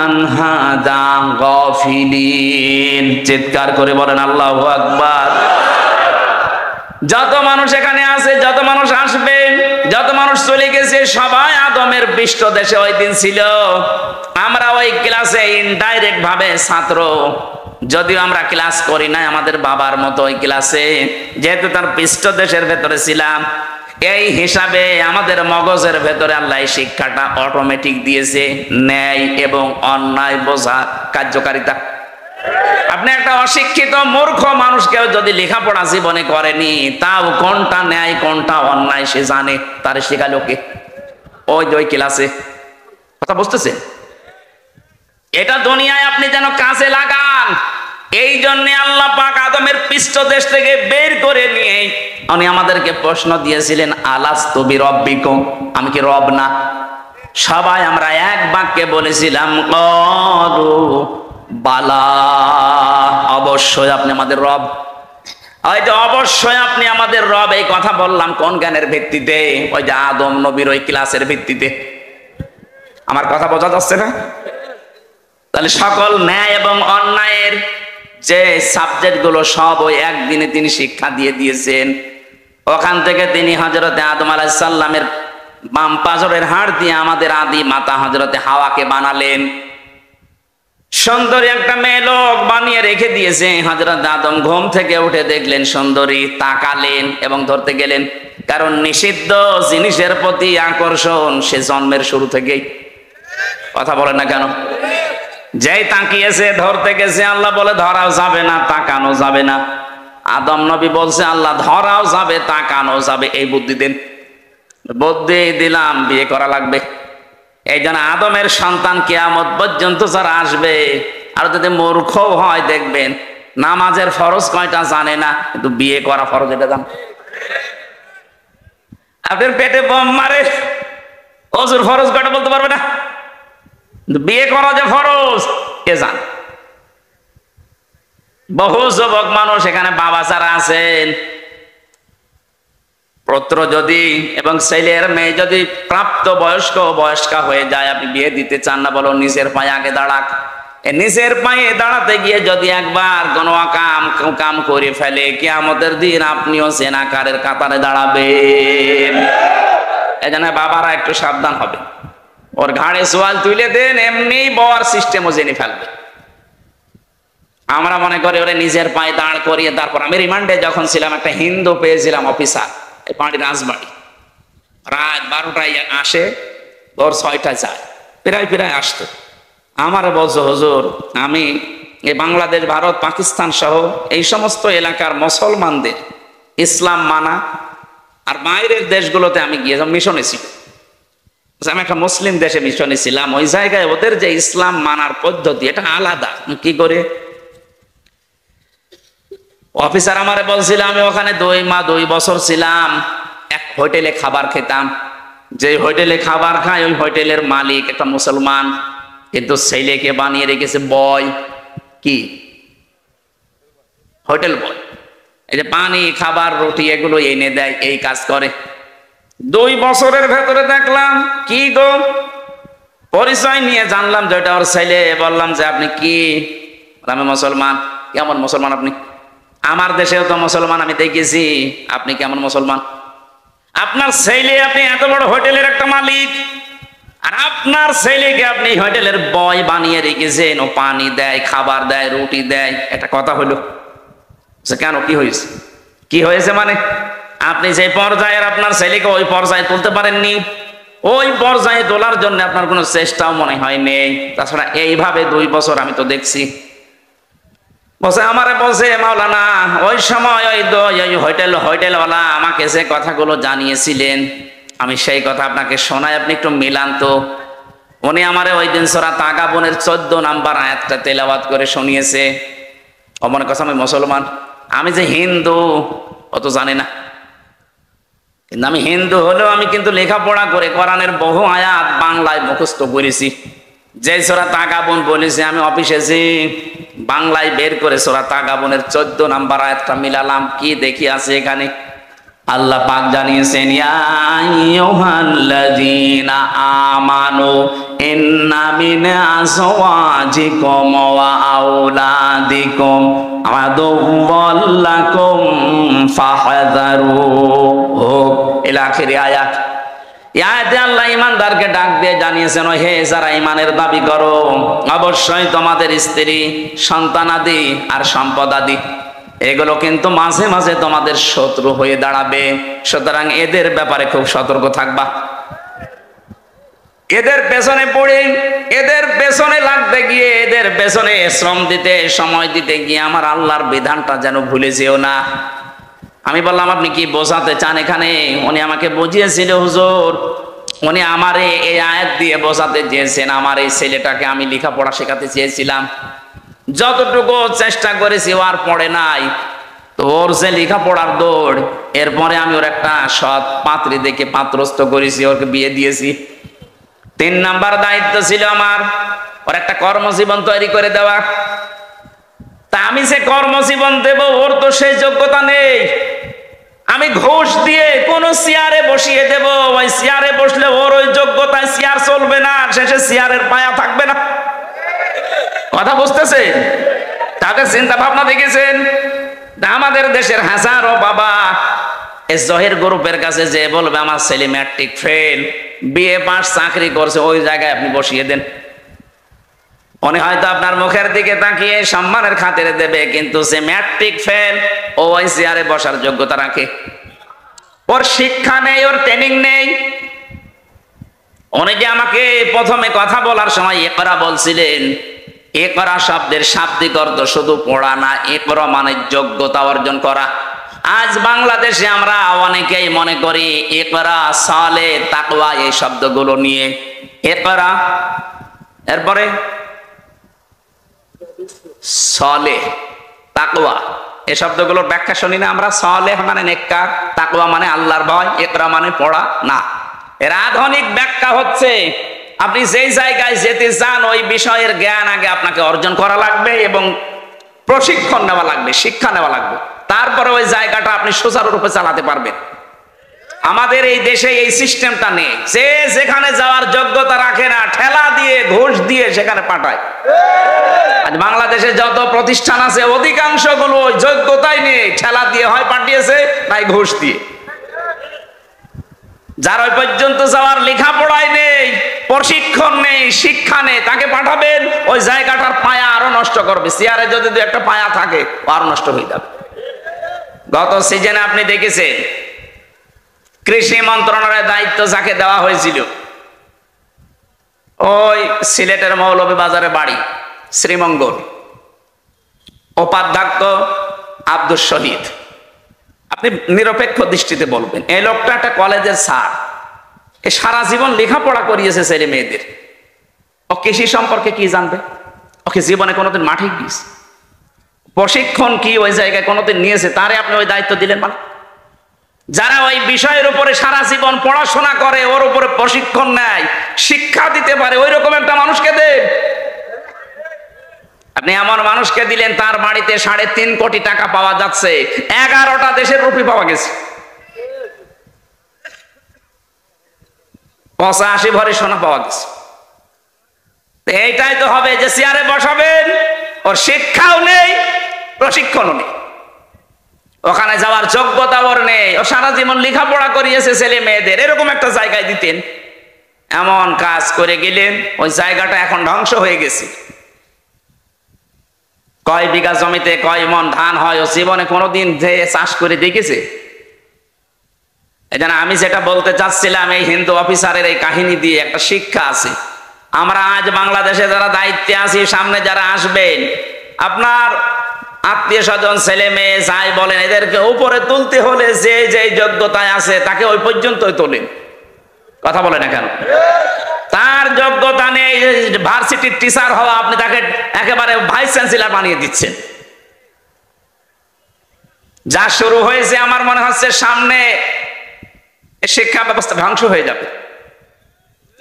আন হাযা গাফিলিন। চিৎকার করে বলেন আল্লাহু আকবার। যত মানুষ এখানে আছে, যত মানুষ আসবে, যত মানুষ চলে গেছে, সবাই আদমের পৃষ্ঠদেশে ওই দিন ছিল। আমরা ওই ক্লাসে ইনডাইরেক্ট ভাবে ছাত্র, যদিও আমরা ক্লাস করি না আমাদের বাবার মতো ওই ক্লাসে, যেহেতু তার পৃষ্ঠদেশের ভেতরে ছিলাম, এই হিসাবে আমাদের মগজের ভেতরে আল্লাহ শিক্ষাটা অটোমেটিক দিয়েছে, ন্যায় এবং অন্যায় বোঝা কার্যকারিতা। আপনি একটা অশিক্ষিত মূর্খ মানুষকেও যদি লেখাপড়া জীবনে করেনি, তাও কোনটা ন্যায় কোনটা অন্যায় সে জানে, তার শেখালো কে? ওই ক্লাসে। কথা বুঝতেছে? এটা দুনিয়ায় আপনি যেন কাজে লাগান। এই জন্য আল্লাহ পাক আদমের পৃষ্ঠদেশ থেকে বের করে নিয়ে উনি আমাদেরকে প্রশ্ন দিয়েছিলেন, আলাস্তু বিরাব্বিকুম, আমি কি রব না? সবাই আমরা এক বাক্যে বলেছিলাম, ক্বালু বালা, অবশ্যই আপনি আমাদের রব। ওই যে অবশ্যই আপনি আমাদের রব, এই কথা বললাম কোন জ্ঞানের ভিত্তিতে? ওই যে আদম নবীর ওই ক্লাসের ভিত্তিতে। আমার কথা বোঝা যাচ্ছে না? তাহলে সকল ন্যায় এবং অন্যায়ের যে সাবজেক্ট গুলো সব ওই একদিনে তিনি শিক্ষা দিয়ে দিয়েছেন। ওখান থেকে তিনি হযরতে আদম আলাইহিস সালামের বাম পাজরের হাড় দিয়ে আমাদের আদি মাতা হযরতে হাওয়াকে বানালেন। সুন্দরী একটা মেয়ে লোক বানিয়ে রেখে দিয়েছে। হযরত আদম ঘুম থেকে উঠে দেখলেন সুন্দরী, তাকালেন এবং ধরতে গেলেন, কারণ নিষিদ্ধ জিনিসের প্রতি আকর্ষণ সে জন্মের শুরু থেকেই। কথা বলে না কেন? যেই তাকিয়েছে, ধরতে গেছে, আল্লাহ বলে ধরাও যাবে না, তাকানো যাবে না। আদম নবী বলছে, আল্লাহ ধরাও যাবে, তাকানো যাবে, এই বুদ্ধি দেন। বুদ্ধি দিলাম, বিয়ে করা লাগবে। এই জন্য আদমের সন্তান কিয়ামত পর্যন্ত যারা আসবে, আর যদি মূর্খ হয় দেখবেন নামাজের ফরজ কয়টা জানে না, কিন্তু বিয়ে করা ফরজ এটা জান। আপনার পেটে বোম মারে, ওজুর ফরজ কয়টা বলতে পারবে না, বিয়ে করা যে ফরজ কে জান। বহু যুবক মানুষ এখানে বাবা যারা আছেন, পুত্র যদি এবং ছেলের মেয়ে যদি প্রাপ্ত বয়স্কা হয়ে যায়, আপনি বিয়ে দিতে চান না, বলো নিজের পায়ে আগে দাঁড়াক। নিজের পায়ে দাঁড়াতে গিয়ে যদি একবার কোনো কাম করে ফেলে, কিয়ামতের দিন আপনিও জেনাকারের কাতারে দাঁড়াবেন। এই জন্য বাবারা একটু সাবধান হবে। ওর ঘাড়ে সোয়াল তুলে দেন, এমনি বর সিস্টেমও জেনে ফেলবে। আমরা মনে করি ওরে নিজের পায়ে দাঁড় করিয়ে, তারপর আমি রিমান্ডে যখন ছিলাম একটা হিন্দু পেয়েছিলাম অফিসার, এই বাড়ি রাজবাড়ি, রাত 12টায় আসে, ভোর 6টায় যায়, প্রায় আসতো। আমার বলছো, হুজুর আমি এই বাংলাদেশ, ভারত, পাকিস্তান সহ এই সমস্ত এলাকার মুসলমানদের ইসলাম মানা আর বাইরের দেশগুলোতে আমি গিয়েছিলাম, মিশনে ছিল, আমি একটা মুসলিম দেশে মিশনে ছিলাম, ওই জায়গায় ওদের যে ইসলাম মানার পদ্ধতি এটা আলাদা। কি করে অফিসার আমারে বলছিল, আমি ওখানে 2 বছর ছিলাম, এক হোটেলে খাবার খেতাম, যে হোটেলে খাবার খাই ওই হোটেলের মালিক একটা মুসলমান, কিন্তু ছেলেকে বানিয়ে রেখেছে বয়, কি হোটেল বয়, এই যে পানি খাবার রুটি এগুলো এনে দেয়, এই কাজ করে। 2 বছরের ভেতরে দেখলাম কি গো, পরিচয় নিয়ে জানলাম যে ওটা ওর ছেলে। বললাম যে আপনি কি? আমি মুসলমান। কেমন মুসলমান আপনি? আমার দেশেও তো মুসলমান আমি দেখেছি, আপনি কেমন মুসলমান? আপনার ছেলে, আপনি এত বড় হোটেলের একটা মালিক, আর আপনার ছেলেকে আপনি হোটেলের বয় বানিয়ে রেখেছেন, ও পানি দেয়, খাবার দেয়, রুটি দেয়, এটা কথা হলো? কেন, কি হয়েছে? কি হয়েছে মানে আপনি যে পর্যায়ের আপনার ছেলেকে ওই পর্যায়ে তুলতে পারেননি, ওই পর্যায়ে তোলার জন্য আপনার কোনো চেষ্টাও মনে হয় নেই। তাছাড়া এইভাবে 2 বছর আমি তো দেখছি। বলছে আমারে, বলছে মাওলানা ওই সময় ওই হোটেলওয়ালা আমাকে যে কথাগুলো জানিয়েছিলেন আমি সেই কথা আপনাকে শোনাই, আপনি একটু মিলান তো। উনি আমারে ওই দিন সূরা তাগাবুনের 14 নম্বর আয়াতটা তেলাওয়াত করে শুনিয়েছে। ও মনে করছে আমি মুসলমান, আমি যে হিন্দু ও তো জানি না, কিন্তু আমি হিন্দু হলেও আমি কিন্তু লেখাপড়া করে কোরআনের বহু আয়াত বাংলায় মুখস্থ করেছি। যে সূরা তাগাবুন বলেছে, আমি অফিসে যে বাংলায় বের করে সূরা তাগাবুনের 14 নম্বর আয়াতটা মিলালাম, কি দেখি আছে এখানে। আল্লাহ পাক জানিয়েছেন, ইয়া আইয়ুহাল্লাযীনা আমানু ইন্না মিন আযওয়াজিকুম ওয়া আওলাদিকুম আদুওয়াল লাকুম ফাহযারুহু ইলা আখিরি আয়াত। আয়াতে আল্লাহ ঈমানদারকে ডাক দিয়ে জানিয়েছেন, হে যারা ঈমানের দাবি করো, অবশ্যই তোমাদের স্ত্রী, সন্তানাদি আর সম্পদাদি এগুলো কিন্তু মাঝে মাঝে তোমাদের শত্রু হয়ে দাঁড়াবে, সুতরাং এদের ব্যাপারে খুব সতর্ক থাকবা। এদের পেছনে পড়ে, এদের পেছনে লাগতে গিয়ে, এদের পেছনে শ্রম দিতে, সময় দিতে গিয়ে আমার আল্লাহর বিধানটা যেন ভুলে যেও না। আমি বললাম আপনি কি বোঝাতে চান এখানে? উনি আমাকে বুঝিয়েছিল, হুজুর উনি আমারে এই আয়াত দিয়ে বোঝাতে চেয়েছেন, আমার এই ছেলেটাকে আমি লেখাপড়া শেখাতে চেয়েছিলাম, যতটুকু চেষ্টা করেছি ও আর পড়ে নাই, তো ওর যে লেখাপড়ার দৌড়, এরপরে আমি ওর একটা সৎ পাত্রী দেখে পাত্রস্থ করেছি, ওকে বিয়ে দিয়েছি। 3 নাম্বার দায়িত্ব ছিল আমার ওর একটা কর্মজীবন তৈরি করে দেওয়া। তা আমি যে কর্মজীবন দেব, ওর তো সেই যোগ্যতা নেই। আমি ঘুষ দিয়ে কোন চেয়ারে বসিয়ে দেব, ওই চেয়ারে বসলে ওর ওই যোগ্যতায় চেয়ার চলবে না, শেষে চেয়ারের পায়া থাকবে না। কথা বুঝতেছে? তাদের চিন্তা ভাবনা দেখেছেন? আমাদের দেশের হাজারো বাবা এই জহির গ্রুপের কাছে যে বলবে আমার ছেলে ম্যাট্রিক ফেল, বিএ পাস, চাকরি করছে, ওই জায়গায় আপনি বসিয়ে দেন। উনি হয়তো আপনার মুখের দিকে তাকিয়ে সম্মানের খাতিরে দেবে, কিন্তু সে ম্যাট্রিক ফেল, ও ওই চেয়ারে বসার যোগ্যতা রাখে? ওর শিক্ষা নেই, ওর ট্রেনিং নেই। উনি যে আমাকে প্রথমে কথা বলার সময় ইকরা বলছিলেন, ইকরা শব্দের শাব্দিক অর্থ শুধু পড়া না, ইকরা মানে যোগ্যতা অর্জন করা। আজ বাংলাদেশে আমরা অনেকেই মনে করি ইকরা, সালে, তাকওয়া এই শব্দগুলো নিয়ে। ইকরা, এরপরে সালেহ, তাকওয়া, এই শব্দগুলোর ব্যাখ্যা শুনি না আমরা। সালেহ মানে নেককার, তাকওয়া মানে আল্লাহর ভয়, ইকরা মানে পড়া না। এর আধুনিক ব্যাখ্যা হচ্ছে আপনি যেই জায়গায় যেতে চান ওই বিষয়ের জ্ঞান আগে আপনাকে অর্জন করা লাগবে এবং প্রশিক্ষণ নেওয়া লাগবে, শিক্ষা নেওয়া লাগবে, তারপরে ওই জায়গাটা আপনি সুচারুরূপে চালাতে পারবেন। আমাদের এই দেশে এই সিস্টেমটা নেই, যে যেখানে যাওয়ার যোগ্যতা রাখে না, ঠেলা দিয়ে ঘুষ দিয়ে সেখানে পাঠায়। আজ বাংলাদেশে যত প্রতিষ্ঠান আছে অধিকাংশগুলো যোগ্যতাই নেই, ঠেলা দিয়ে হয় পাঠিয়েছে, নাই ঘুষ দিয়ে। যার ওই পর্যন্ত যাওয়ার লেখাপড়াই নেই, প্রশিক্ষণ নেই, শিক্ষা নেই, তাকে পাঠাবেন ওই জায়গাটার পায়া আরো নষ্ট করবে। চেয়ারে যদি একটা পায়া থাকে আরো নষ্ট হয়ে যাবে। গত সিজনে আপনি দেখেছেন কৃষি মন্ত্রণালয়ের দায়িত্ব যাকে দেওয়া হয়েছিল, ওই সিলেটের মৌলভীবাজারে বাড়ি, শ্রীমঙ্গল, উপাধ্যক্ষ আব্দুল শহীদ। আপনি নিরপেক্ষ দৃষ্টিতে বলবেন, এই লোকটা একটা কলেজের স্যার, এ সারা জীবন লেখাপড়া করিয়েছে ছেলে মেয়েদের, ও কৃষি সম্পর্কে কি জানবে? ওকে জীবনে কোনোদিন মাঠে গিয়েছে, প্রশিক্ষণ কি ওই জায়গায় কোনোদিন নিয়েছে? তারে আপনি ওই দায়িত্ব দিলেন? মানে যারা ওই বিষয়ের উপরে সারা জীবন পড়াশোনা করে, ওর উপরে প্রশিক্ষণ নেয়, শিক্ষা দিতে পারে, ওই রকম একটা মানুষকে দেন। আপনি এমন মানুষকে দিলেন তার বাড়িতে 3.5 কোটি টাকা পাওয়া যাচ্ছে, 11টা দেশের রুপি পাওয়া গেছে, 85 ভরি সোনা পাওয়া গেছে। এইটাই তো হবে যে চেয়ারে বসাবেন, ওর শিক্ষাও নেই, প্রশিক্ষণও নেই, ওখানে যাওয়ার যোগ্যতা ওর নেই, ও সারা জীবন লেখাপড়া করিয়েছে ছেলে মেয়েদের, এরকম একটা জায়গায় দিতেন। এমন কাজ করে গেলেন, ওই জায়গাটা এখন ধ্বংস হয়ে গেছে। কয় বিঘা জমিতে কয় মন ধান হয় ও জীবনে কোনোদিন যে চাষ করে দেখেছে? এই জন্য আমি যেটা বলতে চাচ্ছিলাম, এই হিন্দু অফিসারের এই কাহিনী দিয়ে একটা শিক্ষা আছে। আমরা আজ বাংলাদেশে যারা দায়িত্বে আছি, সামনে যারা আসবেন, আপনার আত্মীয় স্বজন ছেলে মেয়ে যাই বলেন, এদেরকে উপরে তুলতে হলে যে যে যোগ্যতায় আছে তাকে ওই পর্যন্তই তোলেন। কথা বলে না কেন? তার যোগ্যতা নেই ভার্সিটির টিচার হওয়া, আপনি তাকে একেবারে ভাইস চ্যান্সেলর বানিয়ে দিচ্ছেন। যা শুরু হয়েছে আমার মনে হচ্ছে সামনে শিক্ষা ব্যবস্থা ধ্বংস হয়ে যাবে।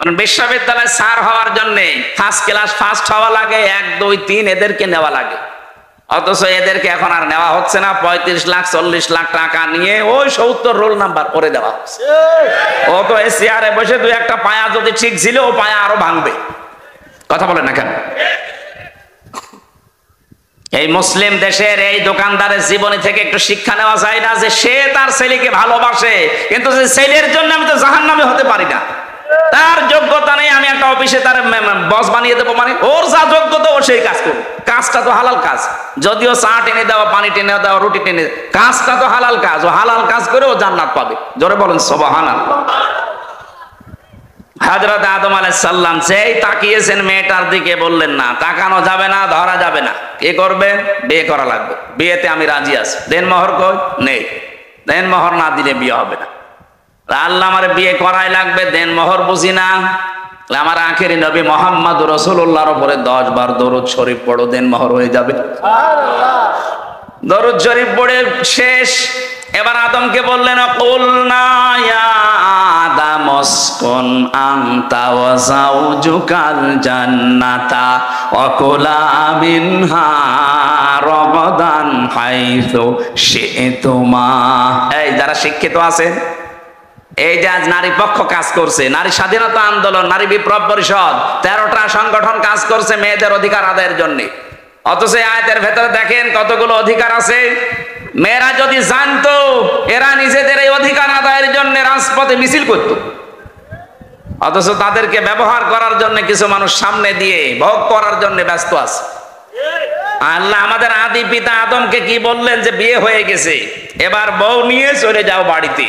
কারণ বিশ্ববিদ্যালয়ে স্যার হওয়ার জন্য ফার্স্ট ক্লাস ফার্স্ট হওয়া লাগে, 1, 2, 3 এদেরকে নেওয়া লাগে, অথচ এদেরকে এখন আর নেওয়া হচ্ছে না। 35 লাখ 40 লাখ টাকা নিয়ে ওই 70 রোল নাম্বার করে দেওয়া হচ্ছে। ও তো এই চেয়ারে বসে 2-1টা পায়া যদি ঠিক ছিল, ও পায়া আরো ভাঙবে। কথা বলে না কেন? এই মুসলিম দেশের এই দোকানদারের জীবনী থেকে একটু শিক্ষা নেওয়া যায় না যে সে তার ছেলেকে ভালোবাসে, কিন্তু যে ছেলের জন্য আমি তো জাহান্নামে হতে পারি না, তার যোগ্যতা নেই, আমি একটা অফিসে তার বস বানিয়ে দেবো? মানে ওর যা যোগ্যতা ও সেই কাজ করবে। কাজটা তো হালাল কাজ, যদিও চা টেনে দেওয়া, পানি টেনে দেওয়া, রুটি টেনে, কাজটা তো হালাল কাজ, ও হালাল কাজ করে ও জান্নাত পাবে। জোরে বলেন সুবহানাল্লাহ। হযরত আদম আলাইহিস সালাম যেই তাকিয়েছেন মেয়েটার দিকে, বললেন না, তাকানো যাবে না, ধরা যাবে না, কি করবেন? বিয়ে করা লাগবে, বিয়েতে আমি রাজি আছি। দেন মোহর কই? নেই। দেন মোহর না দিলে বিয়ে হবে না। আল্লাহ আমার বিয়ে করাই লাগবে, দেন মোহর বুঝি না। আমার আখেরি নবী মুহাম্মদ রাসূলুল্লাহর উপরে 10 বার দরুদ শরীফ পড়ো, দেন মোহর হয়ে যাবে। দরুদ শরীফ পড়ে শেষ। এবার আদমকে বললেন, কুলনা ইয়া আদম উসকুন আনতা ওয়া যাওজুকাল জান্নাতা ওয়া কুলা মিনহা রাগাদান হাইসু শি'তুমা। এই যারা শিক্ষিত আছেন, এই যে আজ নারী পক্ষ কাজ করছে, নারী স্বাধীনতা আন্দোলন, নারী বিপ্লব পরিষদ, 13টা সংগঠন কাজ করছে মেয়েদের অধিকার আদায়ের জন্য, অথচ আয়াতের ভেতরে দেখেন কতগুলো অধিকার আছে। মেয়েরা যদি জানতো, এরা নিজেদের এই অধিকার আদায়ের জন্য রাজপথে মিছিল করত, অথচ তাদেরকে ব্যবহার করার জন্য কিছু মানুষ সামনে দিয়ে ভোগ করার জন্য ব্যস্ত আছে। আল্লাহ আমাদের আদি পিতা আদমকে কি বললেন? যে বিয়ে হয়ে গেছে, এবার বউ নিয়ে চলে যাও বাড়িতে।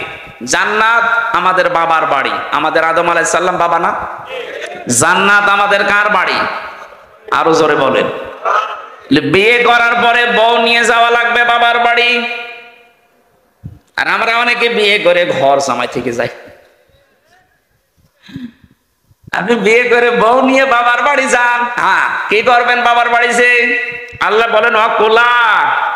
জান্নাত আমাদের বাবার বাড়ি, আমাদের আদম আলাইহিস সালাম বাবা না? জান্নাত আমাদের কার বাড়ি? আরো জোরে বলেন। বিয়ে করার পরে বউ নিয়ে যাওয়া লাগবে বাবার বাড়ি। আর আমরা অনেকে বিয়ে করে ঘর জামাই থেকে যাই। আপনি বিয়ে করে বউ নিয়ে বাবার বাড়ি যান, হ্যাঁ, কি করবেন বাবার বাড়িতে? আল্লাহ বলেন ওয়াকুলা।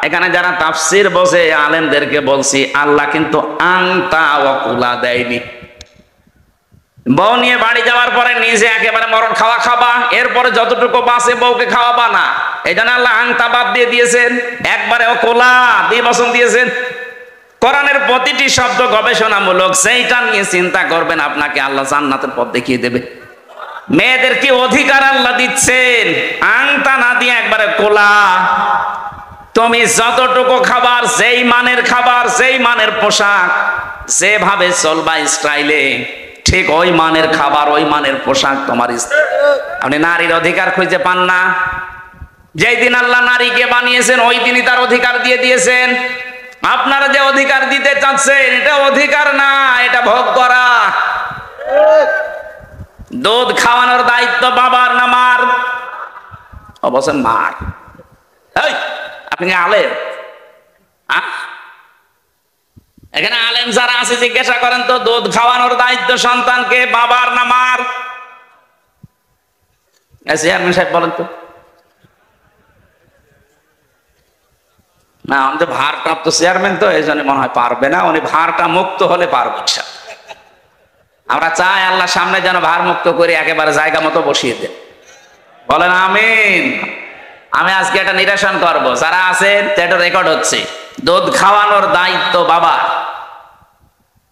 এখানে যারা তাফসীর বসে আলেমদেরকে বলছি, আল্লাহ কিন্তু আনতা ওয়াকুলা দেয়নি। বউ নিয়ে বাড়ি যাওয়ার পরে নিজে একেবারে মরণ খাওয়া খাবা, এরপরে যতটুকু বাঁচে বউকে খাওয়াবা না। এই জন্য আল্লাহ আনতা বাদ দিয়ে দিয়েছেন, একবারে ওয়াকুলা দিয়ে বসন দিয়েছেন। কোরআনের প্রতিটি শব্দ গবেষণামূলক, সেইটা নিয়ে চিন্তা করবেন, আপনাকে আল্লাহ জান্নাতের পথ দেখিয়ে দেবে। মেয়েদের কি অধিকার আল্লাহ দিচ্ছেন, আংটা না দিয়ে একবারে কোলা। তুমি যতটুকু খাবার, যেই মানের খাবার, যেই মানের পোশাক, যেভাবে চলবা স্টাইলে, ঠিক ওই মানের খাবার, ওই মানের পোশাক তোমার। আপনি নারীর অধিকার খুঁজে পান না। যেই দিন আল্লাহ নারীকে বানিয়েছেন, ওই দিনই তার অধিকার দিয়ে দিয়েছেন। আপনারা যে অধিকার দিতে চাচ্ছেন, এটা অধিকার না, এটা ভোগ করা। দুধ খাওয়ানোর দায়িত্ব বাবার না মার? অবশ্যই মার। আপনি আলেম, এখানে আলেম যারা আছে জিজ্ঞাসা করেন তো, দুধ খাওয়ানোর দায়িত্ব সন্তানকে বাবার না মার? চেয়ারম্যান সাহেব বলেন তো। না, আমাদের ভারপ্রাপ্ত চেয়ারম্যান তো, এই জন্য মনে হয় পারবে না। উনি ভারটা মুক্ত হলে পারবে। আমরা চাই আল্লাহ সামনে যেন ভার মুক্ত করে একেবারে জায়গা মতো বসিয়ে দেন। বলেন আমিন। আমি আজকে একটা নিরসন করব, যারা আছেন এটা রেকর্ড হচ্ছে, দুধ খাওয়ানোর দায়িত্ব বাবা,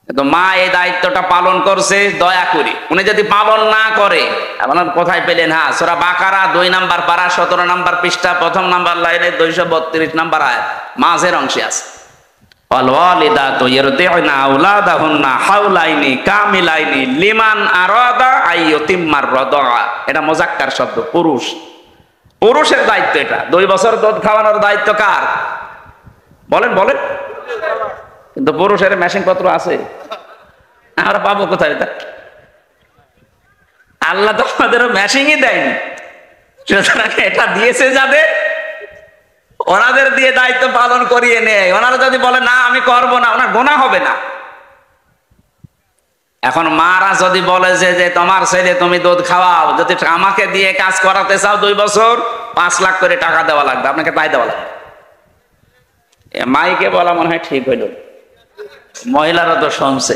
কিন্তু মা এই দায়িত্বটা পালন করছে দয়া করে। উনি যদি পালন না করে, আপনার কোথায় পেলেন? হ্যাঁ, সূরা বাকারা 2 নম্বর পারা 17 নম্বর পৃষ্ঠা 1ম নম্বর লাইনে 232 নম্বর আয়াত মাঝের অংশে আছে, ওয়াল ওয়ালিদাতু ইরদি'না আওলাদাহুন্না হাওলাইনি কামিলাইনি লিমান আরাদা আইয়ুতিম্মার রাদা। এটা মুযাক্কার শব্দ, পুরুষ, পুরুষের দায়িত্ব এটা। 2 বছর দুধ খাওয়ানোর দায়িত্ব কার? বলেন বলেন। কিন্তু পুরুষের মেশিন পত্র আছে, আমরা পাবো কোথায়? এটা আল্লাহ তো আমাদেরও মেশিনই দেয়নি, সুতরাং এটা দিয়েছে যাদের, ওনাদের দিয়ে দায়িত্ব পালন করিয়ে নেয়। ওনারা যদি বলে না আমি করব না, ওনার গুনাহ হবে না। এখন মারা যদি বলে যে তোমার ছেলে তুমি দুধ খাওয়াও, যদি আমাকে দিয়ে কাজ করাতে চাও 2 বছর 5 লাখ করে টাকা দেওয়া লাগবে, আপনাকে তাই দেওয়া লাগবে। মাইকে বলা মনে হয় ঠিক হইল, মহিলারা তো শুনছে।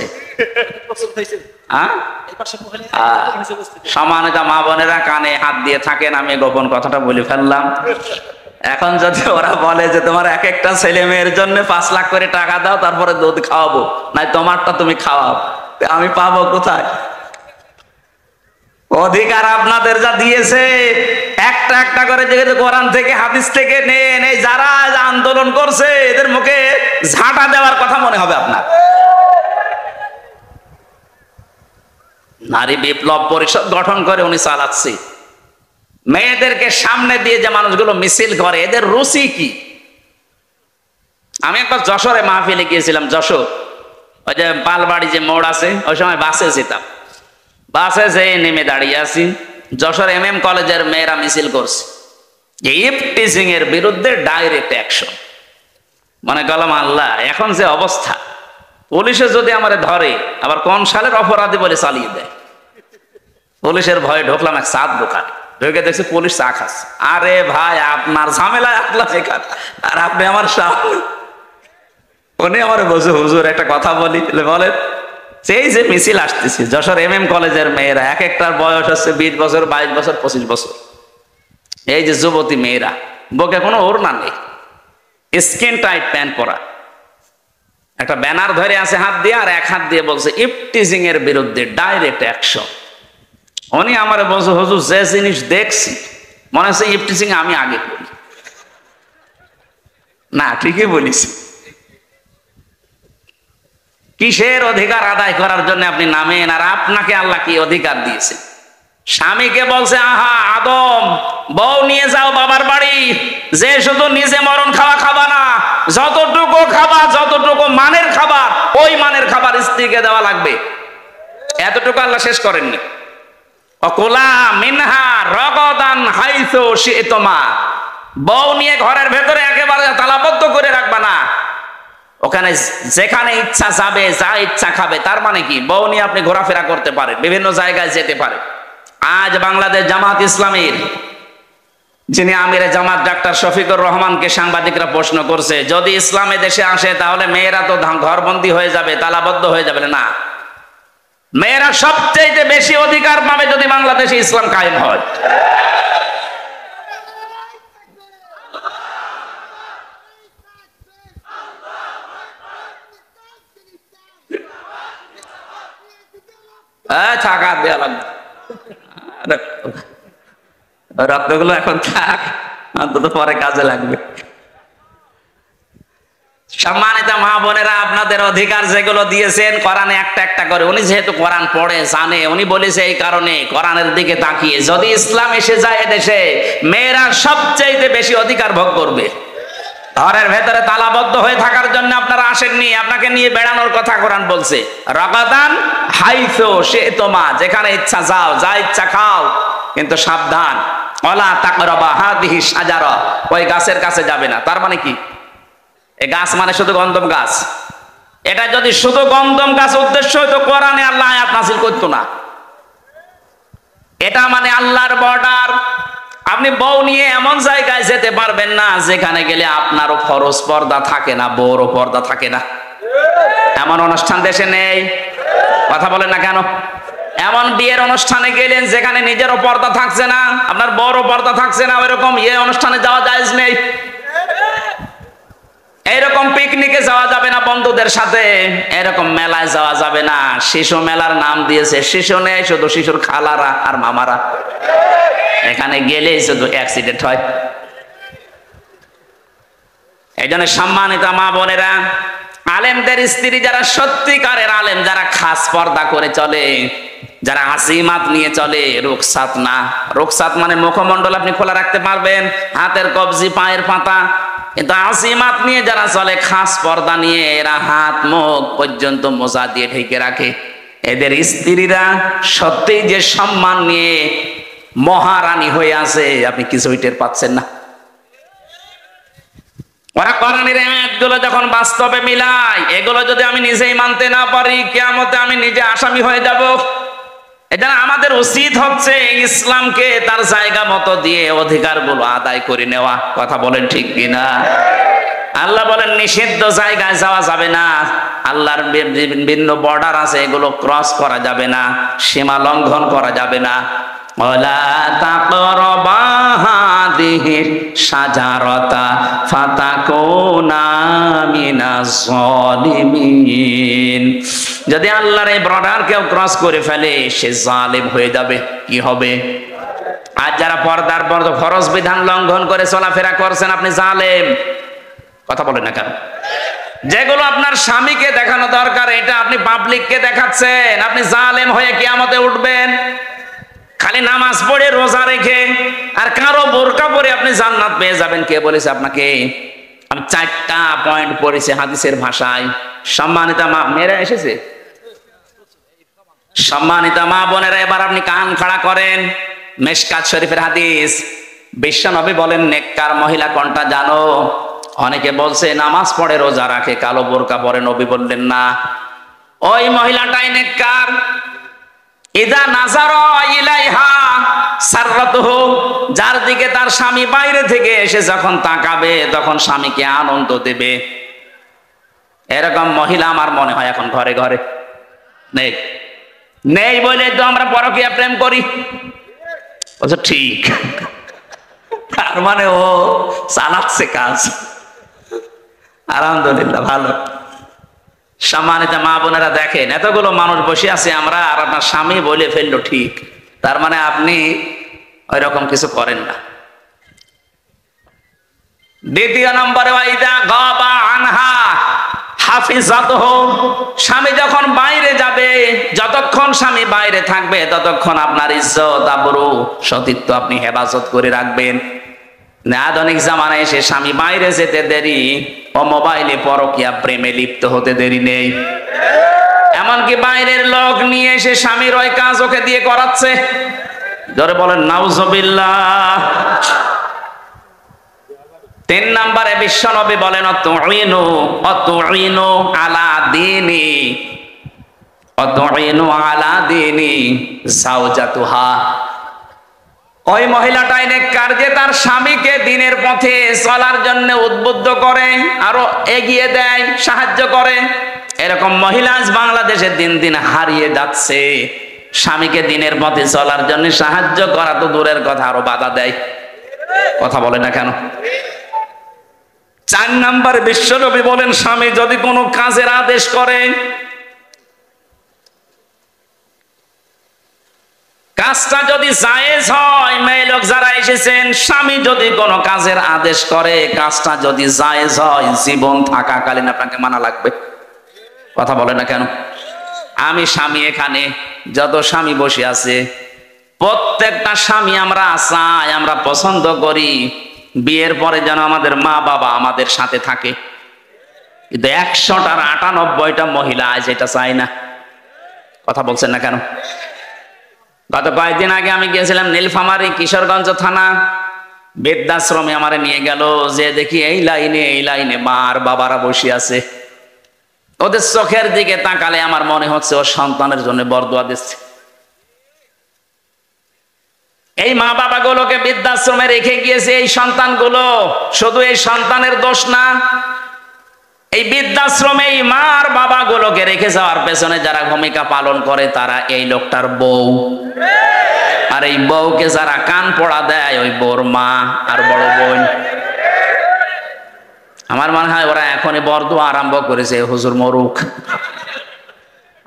সম্মানিত মা বোনেরা কানে হাত দিয়ে থাকেন, আমি গোপন কথাটা বলে ফেললাম। এখন যদি ওরা বলে যে তোমার এক একটা ছেলে মেয়ের জন্য 5 লাখ করে টাকা দাও, তারপরে দুধ খাওয়াবো, নাই তোমারটা তুমি খাওয়াও, আমি পাবো কোথায়? অধিকার আপনাদের যা দিয়েছে একটা একটা করে, যেহেতু কোরআন থেকে হাদিস থেকে নেন, এই যারা আন্দোলন করছে এদের মুখে ঝাঁটা দেওয়ার কথা মনে হবে আপনার। নারী বিপ্লব পরিষদ গঠন করে উনি চালাচ্ছে। মেয়েদেরকে সামনে দিয়ে যে মানুষগুলো মিছিল করে, এদের রুচি কি? আমি একবার যশোরে মাহফিলে গিয়েছিলাম, যশোর ওই যে পালবাড়ি যে মোড় আছে, ওই সময় বাসে যেতাম। বাসে যেয়ে নেমে দাঁড়িয়ে আছি, যশোর MM কলেজের মেয়েরা মিছিল করছে যে ইফটিজিং এর বিরুদ্ধে ডাইরেক্ট অ্যাকশন। মনে করলাম আল্লাহ, এখন যে অবস্থা, পুলিশে যদি আমারে ধরে আবার কোন সালের অপরাধী বলে চালিয়ে দেয়। পুলিশের ভয়ে ঢুকলাম এক চাঁদ দোকানে, ঢুকে দেখছি পুলিশ চা খাচ্ছে। আরে ভাই, আপনার ঝামেলা একলা বেকার, আর আপনি আমার সামনে। উনি আমার বলছে হুজুর একটা কথা বলি, বলেন। সেই যে মিছিল আসতেছে, যশোর MM কলেজের মেয়েরা, এক একটার বয়স হচ্ছে 20 বছর 22 বছর 25 বছর। এই যে যুবতী মেয়েরা, বুকে কোনো ওড়না নেই, স্কিন টাইট প্যান্ট পরা, একটা ব্যানার ধরে আছে হাত দিয়ে, আর এক হাত দিয়ে বলছে ইফটিজিং এর বিরুদ্ধে ডাইরেক্ট অ্যাকশন। উনি আমার বলছে হুজুর যে জিনিস দেখছি মনে হচ্ছে ইফটিজিং আমি আগে করি। না, ঠিকই বলিস। কিসের অধিকার আদায় করার জন্য আপনি নামেন? আর আপনাকে আল্লাহ কি অধিকার দিয়েছে? স্বামীকে বলছে আহা আদম, বউ নিয়ে যাও বাবার বাড়ি, যে শুধু নিজে মরণ খাওয়া খাবা না, যতটুকু খাবা, যতটুকু মানের খাবার, ওই মানের খাবার স্ত্রীকে দেওয়া লাগবে। এতটুকু আল্লাহ শেষ করেননি। অকুলা মিনহা রগদান হাইসু শি'তুমা, বউ নিয়ে ঘরের ভেতরে একেবারে তালাবদ্ধ করে রাখবা না, ওখানে যেখানে ইচ্ছা যাবে, যা ইচ্ছা খাবে। তার মানে কি, বউ নিয়ে আপনি ঘোরাফেরা করতে পারেন, বিভিন্ন জায়গায় যেতে পারেন। আজ বাংলাদেশ জামাত ইসলামীর যিনি আমিরে জামাত ডাক্তার শফিকুর রহমানকে সাংবাদিকরা প্রশ্ন করছে, যদি ইসলামে দেশে আসে তাহলে মেয়েরা তো ঘরবন্দি হয়ে যাবে, তালাবদ্ধ হয়ে যাবে। না, মেয়েরা সবচেয়ে বেশি অধিকার পাবে যদি বাংলাদেশে ইসলাম কায়েম হয়। থাকা দেওয়া লাগবে, রক্তগুলো এখন থাক, অন্তত পরে কাজে লাগবে। সম্মানিত মা বোনেরা, আপনাদের অধিকার যেগুলো দিয়েছেন কোরআনে একটা একটা করে, উনি যেহেতু কোরআন পড়ে জানে, উনি বলেছে এই কারণে কোরআনের দিকে তাকিয়ে, যদি ইসলাম এসে যায় এদেশে, মেয়েরা সবচেয়ে বেশি অধিকার ভোগ করবে। ঘরের ভেতরে তালাবদ্ধ হয়ে থাকার জন্য আপনারা আসেননি, আপনাকে নিয়ে বেড়ানোর কথা কোরআন বলছে। রাগাদান হাইসু শি'তুমা, যেখানে ইচ্ছা যাও, যা ইচ্ছা খাও, কিন্তু সাবধান, ওয়ালা তাকরাবা হাদিহি শাজারা, ওই গাছের কাছে যাবে না। তার মানে কি, এই গাছ মানে শুধু গন্ধম গাছ, এটা যদি শুধু গন্ধম গাছ উদ্দেশ্য হইতো কোরআনে আল্লাহ আয়াত নাযিল করতো না। এটা মানে আল্লাহর বর্ডার। আপনি বউ নিয়ে এমন জায়গায় যেতে পারবেন না যেখানে গেলে আপনারও ফরজ পর্দা থাকে না, বউরও পর্দা থাকে না। এমন অনুষ্ঠান দেশে নেই? কথা বলেন না কেন? এমন বিয়ের অনুষ্ঠানে গেলেন যেখানে নিজেরও পর্দা থাকছে না, আপনার বউরও পর্দা থাকছে না, ওইরকম অনুষ্ঠানে যাওয়া জায়েজ নেই। এরকম পিকনিকে যাওয়া যাবে না বন্ধুদের সাথে, এরকম মেলায় যাওয়া যাবে না। শিশু মেলার নাম দিয়েছে, শিশু নেই, শুধু শিশুর খালারা আর মামারা। এখানে গেলেই শুধু অ্যাক্সিডেন্ট হয়। এই জন্য সম্মানিত মা বোনেরা, আলেমদের স্ত্রী যারা সত্যিকারের আলেম, যারা খাস পর্দা করে চলে, যারা আজিমাত নিয়ে চলে, রুকসাত না। রুকসাত মানে মুখমণ্ডল আপনি খোলা রাখতে পারবেন, হাতের কবজি, পায়ের পাতা, কিন্তু আজিমাত নিয়ে যারা চলে, খাস পর্দা নিয়ে, এরা হাত মুখ পর্যন্ত মোজা দিয়ে ঢেকে রাখে। এদের স্ত্রীরা সত্যিই যে সম্মান নিয়ে মহারানী হয়ে আছে, আপনি কিছুই টের পাচ্ছেন না। ওরা কোরআনের আয়াতগুলো যখন বাস্তবে মিলায়, এগুলো যদি আমি নিজেই মানতে না পারি, কিয়ামতে আমি নিজে আসামি হয়ে যাব। এটা আমাদের উচিত হচ্ছে ইসলামকে তার জায়গা মতো দিয়ে অধিকারগুলো আদায় করে নেওয়া। কথা বলেন ঠিক কিনা? আল্লাহ বলেন নিষিদ্ধ জায়গায় যাওয়া যাবে না, আল্লাহর বিভিন্ন বর্ডার আছে, এগুলো ক্রস করা যাবে না, সীমা লঙ্ঘন করা যাবে না। ওয়ালা তাকরাবা হাদিহি শাজারাতা ফাতাকুনা মিনাজ জালিমিন। যদি আল্লাহর এই বর্ডার কেউ ক্রস করে ফেলে, সে জালিম হয়ে যাবে। কি হবে? আর যারা পর্দার ফরজ বিধান লঙ্ঘন করে চলাফেরা করছেন, আপনি জালেম। কথা বলেন না কেন? যেগুলো আপনার স্বামীকে দেখানো দরকার, এটা আপনি পাবলিককে দেখাচ্ছেন, আপনি জালেম হয়ে কিয়ামতে উঠবেন। খালি নামাজ পড়ে রোজা রেখে আর কারো বোরকা পরে আপনি জান্নাত পেয়ে যাবেন। কে বলেছে আপনাকে? আমি 4টা পয়েন্ট পড়েছি হাদিসের ভাষায়। সম্মানিতা মা মেয়েরা এসেছে, সম্মানিতা মা বোনেরা, এবার আপনি কান খাড়া করেন। মিশকাত শরীফের হাদিস, বিশ্বনবী বলেন নেককার মহিলা কোনটা জানো? অনেকে বলছে নামাজ পড়ে রোজা রাখে, কালো বোরকা পরে। নবী বললেন না, ওই মহিলাটাই নেককার। ইদা নাজারা ইলাইহা সাররাতুহু, যার দিকে তার স্বামী বাইরে থেকে এসে যখন তাকাবে, তখন স্বামীকে আনন্দ দেবে। এরকম মহিলা আমার মনে হয় এখন ঘরে ঘরে নেই। নেই বলে তো আমরা পরকীয়া প্রেম করি। আচ্ছা ঠিক, তার মানে ও চালাচ্ছে কাজ। আলহামদুলিল্লাহ, ভালো। সম্মানিত মা বোনেরা দেখেন, এতগুলো মানুষ বসে আছে আমরা, আর আপনার স্বামী বলে ফেললো ঠিক, তার মানে আপনি ওই রকম কিছু করেন না। দ্বিতীয় নম্বরে, ওয়াইদা গাবা আনহা হাফিজাতুহু, স্বামী যখন বাইরে যাবে, যতক্ষণ স্বামী বাইরে থাকবে ততক্ষণ আপনার ইজ্জত, আবরু, সতীত্ব আপনি হেফাজত করে রাখবেন। আধুনিক জামানায় এসে স্বামী বাইরে যেতে দেরি, ও মোবাইলে পরকীয়া প্রেমে লিপ্ত হতে দেরি নেই। এমনকি বাইরের লোক নিয়ে এসে স্বামীর ওই কাজ ওকে দিয়ে করাচ্ছে। ধরে বলেন নাউজুবিল্লাহ। 3 নম্বরে বিশ্বনবী বলেন অতুইনু আলা দীনি যাওজাতুহা। ওই মহিলাটাই নেককার যে তার স্বামীকে দিনের পথে চলার জন্য উদ্বুদ্ধ করে, আরো এগিয়ে দেয়, সাহায্য করে। এরকম মহিলা আজ বাংলাদেশে দিন দিন হারিয়ে যাচ্ছে। স্বামীকে দিনের পথে চলার জন্য সাহায্য করা তো দূরের কথা, আরো বাধা দেয়। কথা বলে না কেন? 4 নম্বর বিশ্বনবী বলেন, স্বামী যদি কোনো কাজের আদেশ করে, কাজটা যদি জায়েজ হয়, মেয়ে লোক যারা এসেছেন, স্বামী যদি কোনো কাজের আদেশ করে, কাজটা যদি জায়েজ হয়, জীবন থাকাকালীন আপনাকে মানা লাগবে। কথা বলে না কেন? আমি স্বামী, এখানে যত স্বামী বসে আছে, প্রত্যেকটা স্বামী আমরা চাই, আমরা পছন্দ করি বিয়ের পরে যেন আমাদের মা বাবা আমাদের সাথে থাকে। কিন্তু 100টার 98টা মহিলা আজ এটা চায় না। কথা বলছেন না কেন? গত কয়েকদিন আগে আমি গিয়েছিলাম নীলফামারী কিশোরগঞ্জ থানা, বৃদ্ধাশ্রমে আমারে নিয়ে গেল। যে দেখি এই লাইনে মা আর বাবারা বসে আছে। ওদের চোখের দিকে তাকালে আমার মনে হচ্ছে ওর সন্তানের জন্য বরদোয়া দিচ্ছে। এই মা বাবা গুলোকে বৃদ্ধাশ্রমে রেখে গিয়েছে এই সন্তানগুলো। শুধু এই সন্তানের দোষ না, এই বৃদ্ধাশ্রমে এই মা আর বাবা গুলোকে রেখে যাওয়ার পেছনে যারা ভূমিকা পালন করে তারা এই লোকটার বউ, আর এই বউকে যারা কান পড়া দেয় ওই বউর মা আর বড় বোন। আমার মনে হয় ওরা এখনই বরদোয়া আরম্ভ করেছে, হুজুর মরুক।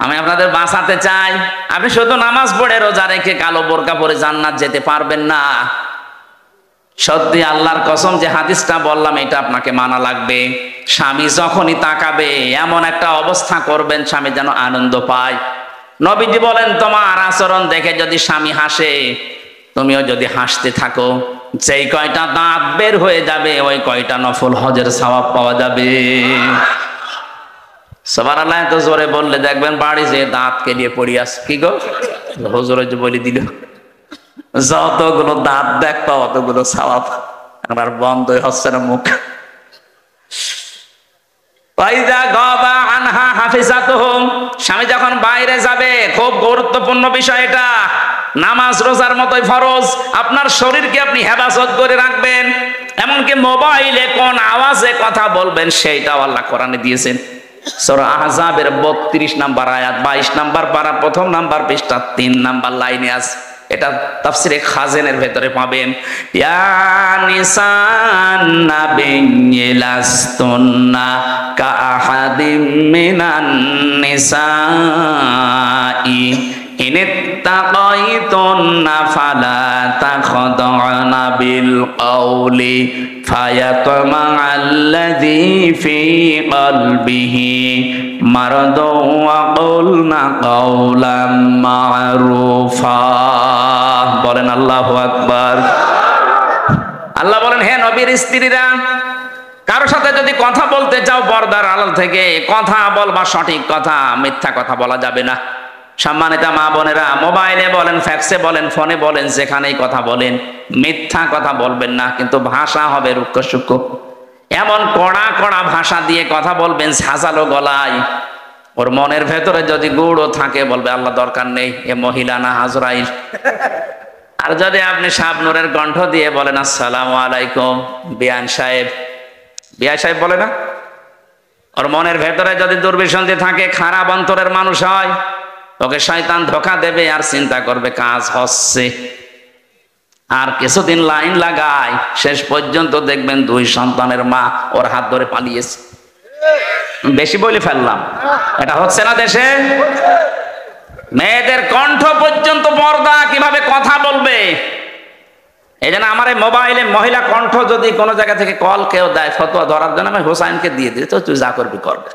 আমি আপনাদের বাঁচাতে চাই। আপনি শুধু নামাজ পড়ে রোজা রেখে কালো বোরকা পরে জান্নাত যেতে পারবেন না। সত্যি আল্লাহর কসম যে হাদিসটা বললাম এটা আপনাকে মানা লাগবে। স্বামী যখনই তাকাবে এমন একটা অবস্থা করবেন স্বামী যেন আনন্দ পায়। নবীজি বলেন তোমার আচরণ দেখে যদি স্বামী হাসে তুমিও যদি হাসতে থাকো, যেই কয়টা দাঁত বের হয়ে যাবে ওই কয়টা নফল হজের সওয়াব পাওয়া যাবে। সুবহানাল্লাহ। তো জোরে বললে দেখবেন বাড়ি যে দাঁত কেলিয়ে পড়ি আছে। কি গো হুজুর যে বলে দিল, যতগুলো দাঁত দেখতো অতগুলো সওয়াব। আমার বন্ধই হচ্ছে না মুখ। স্বামী যখন বাইরে যাবে, খুব গুরুত্বপূর্ণ বিষয় এটা। নামাজ রোজার মতোই ফরজ। আপনার শরীরকে আপনি হেফাজত করে রাখবেন, এমনকি মোবাইলে কোন আওয়াজে কথা বলবেন সেইটাও আল্লাহ কোরআনে দিয়েছেন। সূরা আহজাবের 32 নাম্বার আয়াত, 22 নাম্বার পারা, প্রথম নাম্বার পৃষ্ঠা 3 নাম্বার লাইনে আছে। এটা তাফসিরে খাজেনের ভেতরে পাবেন। ইয়া নিসান নাবিয়্যি লাস্তুন্না কাআহাদিম মিনান নিসাই ইনিত্তাকাইতুন্না ফালা তাখদা'না বিল কওলি ফায়াতমা'আল্লাযী ফী কলবিহি মারাদুন ওয়া কুলনা কাওলাম মা'রুফা। বলেন আল্লাহু আকবার। আল্লাহ বলেন হে নবীর স্ত্রীরা, কারোর সাথে যদি কথা বলতে চাও পর্দার আড়াল থেকে কথা বলবা, সঠিক কথা, মিথ্যা কথা বলা যাবে না। সম্মানিতা মা বোনেরা, মোবাইলে বলেন, ফ্যাক্সে বলেন, ফোনে বলেন, যেখানেই কথা বলেন মিথ্যা কথা বলবেন না, কিন্তু ভাষা হবে রুক্ষ সূক্ষ্ম। এমন কড়া কড়া ভাষা দিয়ে কথা বলবেন ঝাঁঝালো গলায়। ওর মনের ভেতরে যদি গুড়ও থাকে বলবে আল্লাহ দরকার নেই, এ মহিলা না আজরাইল। আর যদি আপনি শাবনূরের কণ্ঠ দিয়ে বলেন আসসালামু আলাইকুম বিয়ান সাহেব, বিয়া সাহেব বলে না, ওর মনের ভেতরে যদি দুর্বিসন্ধি থাকে, খারাপ অন্তরের মানুষ হয়, ওকে শয়তান ধোঁকা দেবে আর চিন্তা করবে কাজ হচ্ছে। আর কিছুদিন লাইন লাগায়, শেষ পর্যন্ত দেখবেন 2 সন্তানের মা ওর হাত ধরে পালিয়েছে। বেশি বলে ফেললাম, এটা হচ্ছে না দেশে? মেয়েদের কণ্ঠ পর্যন্ত পর্দা, কিভাবে কথা বলবে। এই জন্য আমার এই মোবাইলে মহিলা কণ্ঠ যদি কোনো জায়গা থেকে কল কেউ দেয় ফতোয়া ধরার জন্য, আমি হোসাইনকে দিয়ে দিই, তো তুই যা করবি করবে।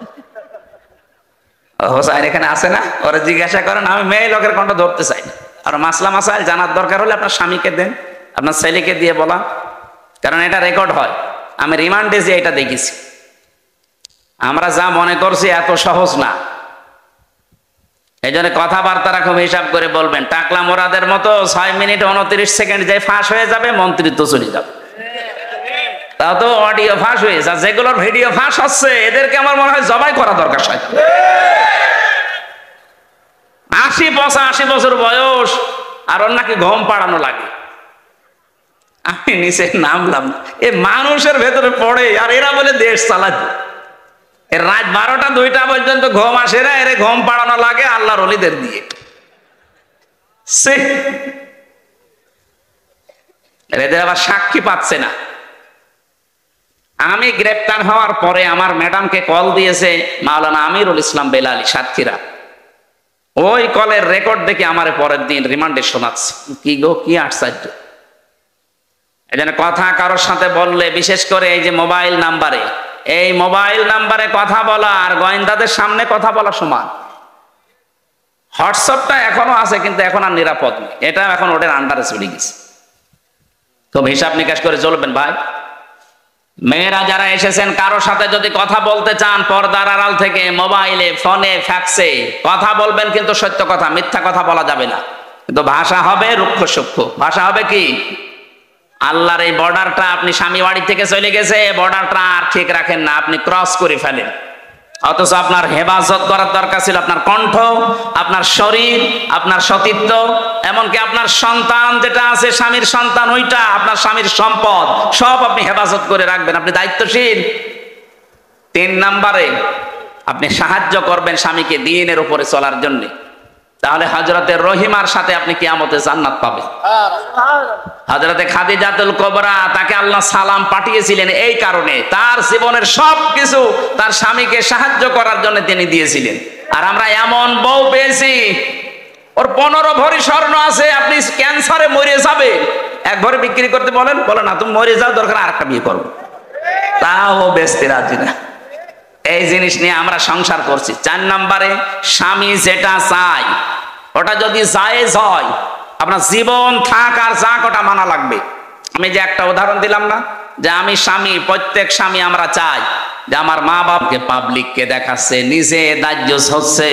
হোসাইন এখানে আসে না, ওরা জিজ্ঞাসা করেন, আমি মেয়ে লোকের কণ্ঠ ধরতে চাই না। আর মাসলা মাসাইল জানার দরকার হলে আপনার স্বামীকে দেন, আপনার ছেলেকে দিয়ে বলা, কারণ এটা রেকর্ড হয়। আমি রিমান্ডে যে এটা দেখেছি। আমরা যা মনে করছি এত সহজ না। এই জন্য কথাবার্তারা খুব হিসাব করে বলবেন। টাকলা মোরাদের মতো 6 মিনিট 29 সেকেন্ড যে ফাঁস হয়ে যাবে, মন্ত্রিত্ব চলে যাবে। তাও তো অডিও ফাঁস হয়েছে, আর যেগুলোর ভিডিও ফাঁস হচ্ছে এদেরকে আমার মনে হয় জবাই করা দরকার। 80-85 বছর বয়স, আর ওর নাকি ঘুম পাড়ানো লাগে। আমি নিচে নামলাম, এ মানুষের ভেতরে পড়ে, আর এরা বলে দেশ চালাচ্ছে। রাত 12টা-2টা পর্যন্ত ঘুম আসে না, এর ঘুম পাড়ানো লাগে আল্লাহর ওলিদের দিয়ে। এদের আবার সাক্ষী পাচ্ছে না। আমি গ্রেপ্তার হওয়ার পরে আমার ম্যাডামকে কল দিয়েছে মাওলানা আমিরুল ইসলাম বেলালী সাতক্ষীরা। ওই কলের রেকর্ড দেখে আমার পরের দিন রিমান্ডে শোনাচ্ছে। কি গো, কি আশ্চর্য। এই জন্য কথা কারোর সাথে বললে, বিশেষ করে এই যে মোবাইল নাম্বারে, এই মোবাইল নাম্বারে কথা বলা আর গোয়েন্দাদের সামনে কথা বলা সমান। হোয়াটসঅ্যাপটা এখনো আছে, কিন্তু এখন আর নিরাপদ নেই, এটা এখন ওদের আন্ডারে চলে গেছে। খুব হিসাব নিকাশ করে চলবেন ভাই। মেয়েরা যারা এসেছেন, কারোর সাথে যদি কথা বলতে চান পর্দার আড়াল থেকে, মোবাইলে, ফোনে, ফ্যাক্সে কথা বলবেন, কিন্তু সত্য কথা, মিথ্যা কথা বলা যাবে না। কিন্তু ভাষা হবে রুক্ষ সূক্ষ্ম। ভাষা হবে কি, আল্লাহর এই বর্ডারটা, আপনি স্বামী বাড়ি থেকে চলে গেছে, বর্ডারটা আর ঠিক রাখেন না, আপনি ক্রস করে ফেলেন। অথচ আপনার হেফাজত করার দরকার ছিল আপনার কণ্ঠ, আপনার শরীর, আপনার সতীত্ব, এমনকি আপনার সন্তান যেটা আছে, স্বামীর সন্তান, ওইটা আপনার স্বামীর সম্পদ, সব আপনি হেফাজত করে রাখবেন। আপনি দায়িত্বশীল। 3 নম্বরে আপনি সাহায্য করবেন স্বামীকে দ্বীনের উপরে চলার জন্য। তাহলে হযরতে রহিমার সাথে আপনি কিয়ামতে জান্নাত পাবেন। হযরতে খাদিজাতুল কুবরা, তাকে আল্লাহ সালাম পাঠিয়েছিলেন এই কারণে, তার জীবনের সবকিছু তার স্বামীকে সাহায্য করার জন্য তিনি দিয়েছিলেন। আর আমরা এমন বউ পেয়েছি, ওর 15 ভরি স্বর্ণ আছে, আপনি ক্যান্সারে মরে যাবে, 1 ভরি বিক্রি করতে বলেন, বলে না তুমি মরে যাও, দরকার আরেকটা বিয়ে করবো, তাও বেচতে রাজি না। এই জিনিস নিয়ে আমরা সংসার করছি। 4 নম্বরে স্বামী যেটা চায় ওটা যদি জায়েজ হয়, আপনার জীবন থাক আর যাক ওটা মানা লাগবে। আমি যে একটা উদাহরণ দিলাম না, যে আমি স্বামী, প্রত্যেক স্বামী আমরা চাই যে আমার মা বাপকে, পাবলিককে দেখাচ্ছে, নিজে দায়িত্ব হচ্ছে,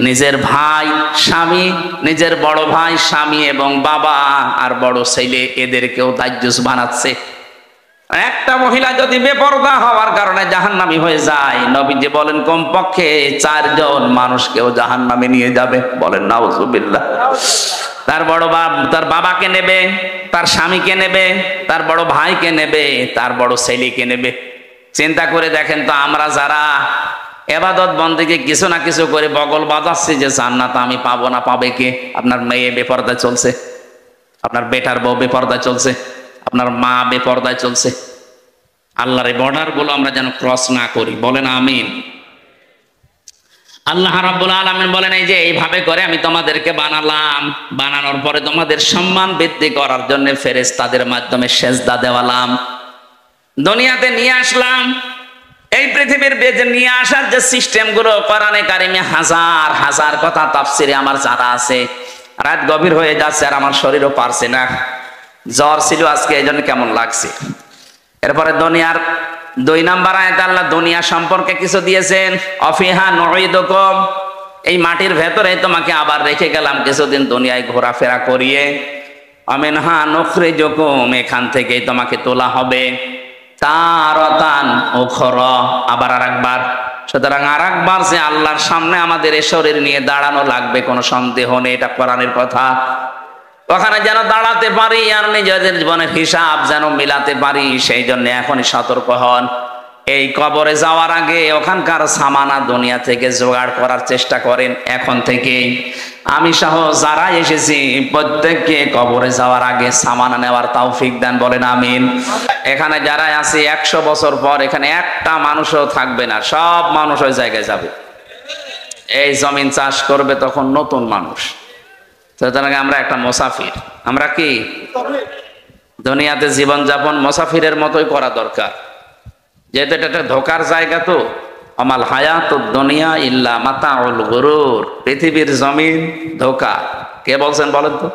নিজের ভাই স্বামী, নিজের বড় ভাই স্বামী এবং বাবা আর বড় ছেলে এদেরকেও দায়িত্ব বানাচ্ছে। একটা মহিলা যদি বেপরদা হওয়ার কারণে জাহান্নামী হয়ে যায়, নবীজি বলেন কমপক্ষে 4 জন মানুষকেও জাহান্নামে নিয়ে যাবে। বলেন নাউজুবিল্লাহ। তার বড় তার বাবাকে নেবে, তার স্বামীকে নেবে, তার বড় ভাইকে নেবে, তার বড় ছেলেকে নেবে। চিন্তা করে দেখেন তো, আমরা যারা ইবাদত বন্দেগী কিছু না কিছু করে বগল বাজাচ্ছি যে জান্নাত আমি পাবো না, পাবে কে? আপনার মেয়ে বেপরদা চলছে, আপনার বেটার বউ বেপরদা চলছে, আপনার মা বেপরদায় চলছে। আল্লাহর এই বর্ডার গুলো আমরা যেন ক্রস না করি। বলেন আমিন। আল্লাহ রাব্বুল আলামিন বলেন, এই যে এইভাবে করে আমি তোমাদেরকে বানালাম, বানানোর পরে তোমাদের সম্মান বৃদ্ধি করার জন্য ফেরেশতাদের মাধ্যমে সেজদা দেওয়ালাম, দুনিয়াতে নিয়ে আসলাম। এই পৃথিবীর বেজে নিয়ে আসার যে সিস্টেম গুলো কোরআনে কারিমে হাজার হাজার কথা তাফসিরে আমার জানা আছে। রাত গভীর হয়ে যাচ্ছে আর আমার শরীরও পারছে না, জ্বর ছিল আজকে, এই জন্য কেমন লাগছে। এরপরে দুনিয়ার 2 নম্বর আয়াতে আল্লাহ দুনিয়া সম্পর্কে কিছু দিয়েছেন, অফিহা নুঈদুকুম, এই মাটির ভেতরে তোমাকে আবার রেখে গেলাম কিছুদিন দুনিয়ায় ঘোরাফেরা করিয়ে, আমিনহা নুখরিজুকুম, এখান থেকেই তোমাকে তোলা হবে, তারাতান উখরা, আবার আরেকবার। সুতরাং আরেকবার যে আল্লাহর সামনে আমাদের এই শরীর নিয়ে দাঁড়ানো লাগবে, কোনো সন্দেহ নেই, এটা কোরআনের কথা। ওখানে যেন দাঁড়াতে পারি আর নিজেদের জীবনের হিসাব যেন মিলাতে পারি, সেই জন্য এখনই সতর্ক হন। এই কবরে যাওয়ার আগে ওখানকার সামানা দুনিয়া থেকে জোগাড় করার চেষ্টা করেন এখন থেকেই। আমি সহ যারা এসেছি প্রত্যেককে কবরে যাওয়ার আগে সামানা নেওয়ার তৌফিক দেন। বলেন আমিন। এখানে যারা আছে 100 বছর পর এখানে একটা মানুষও থাকবে না, সব মানুষ ওই জায়গায় যাবে। এই জমিন চাষ করবে তখন নতুন মানুষ। সুতরাং আমরা একটা মুসাফির, আমরা কি দুনিয়াতে জীবনযাপন মুসাফিরের মতোই করা দরকার, যেহেতু এটা একটা ধোকার জায়গা। তো আমাল হায়াতুদ দুনিয়া ইল্লা মাতাউল গুরুর, পৃথিবীর জমিন ধোকা। কে বলছেন বলেন তো?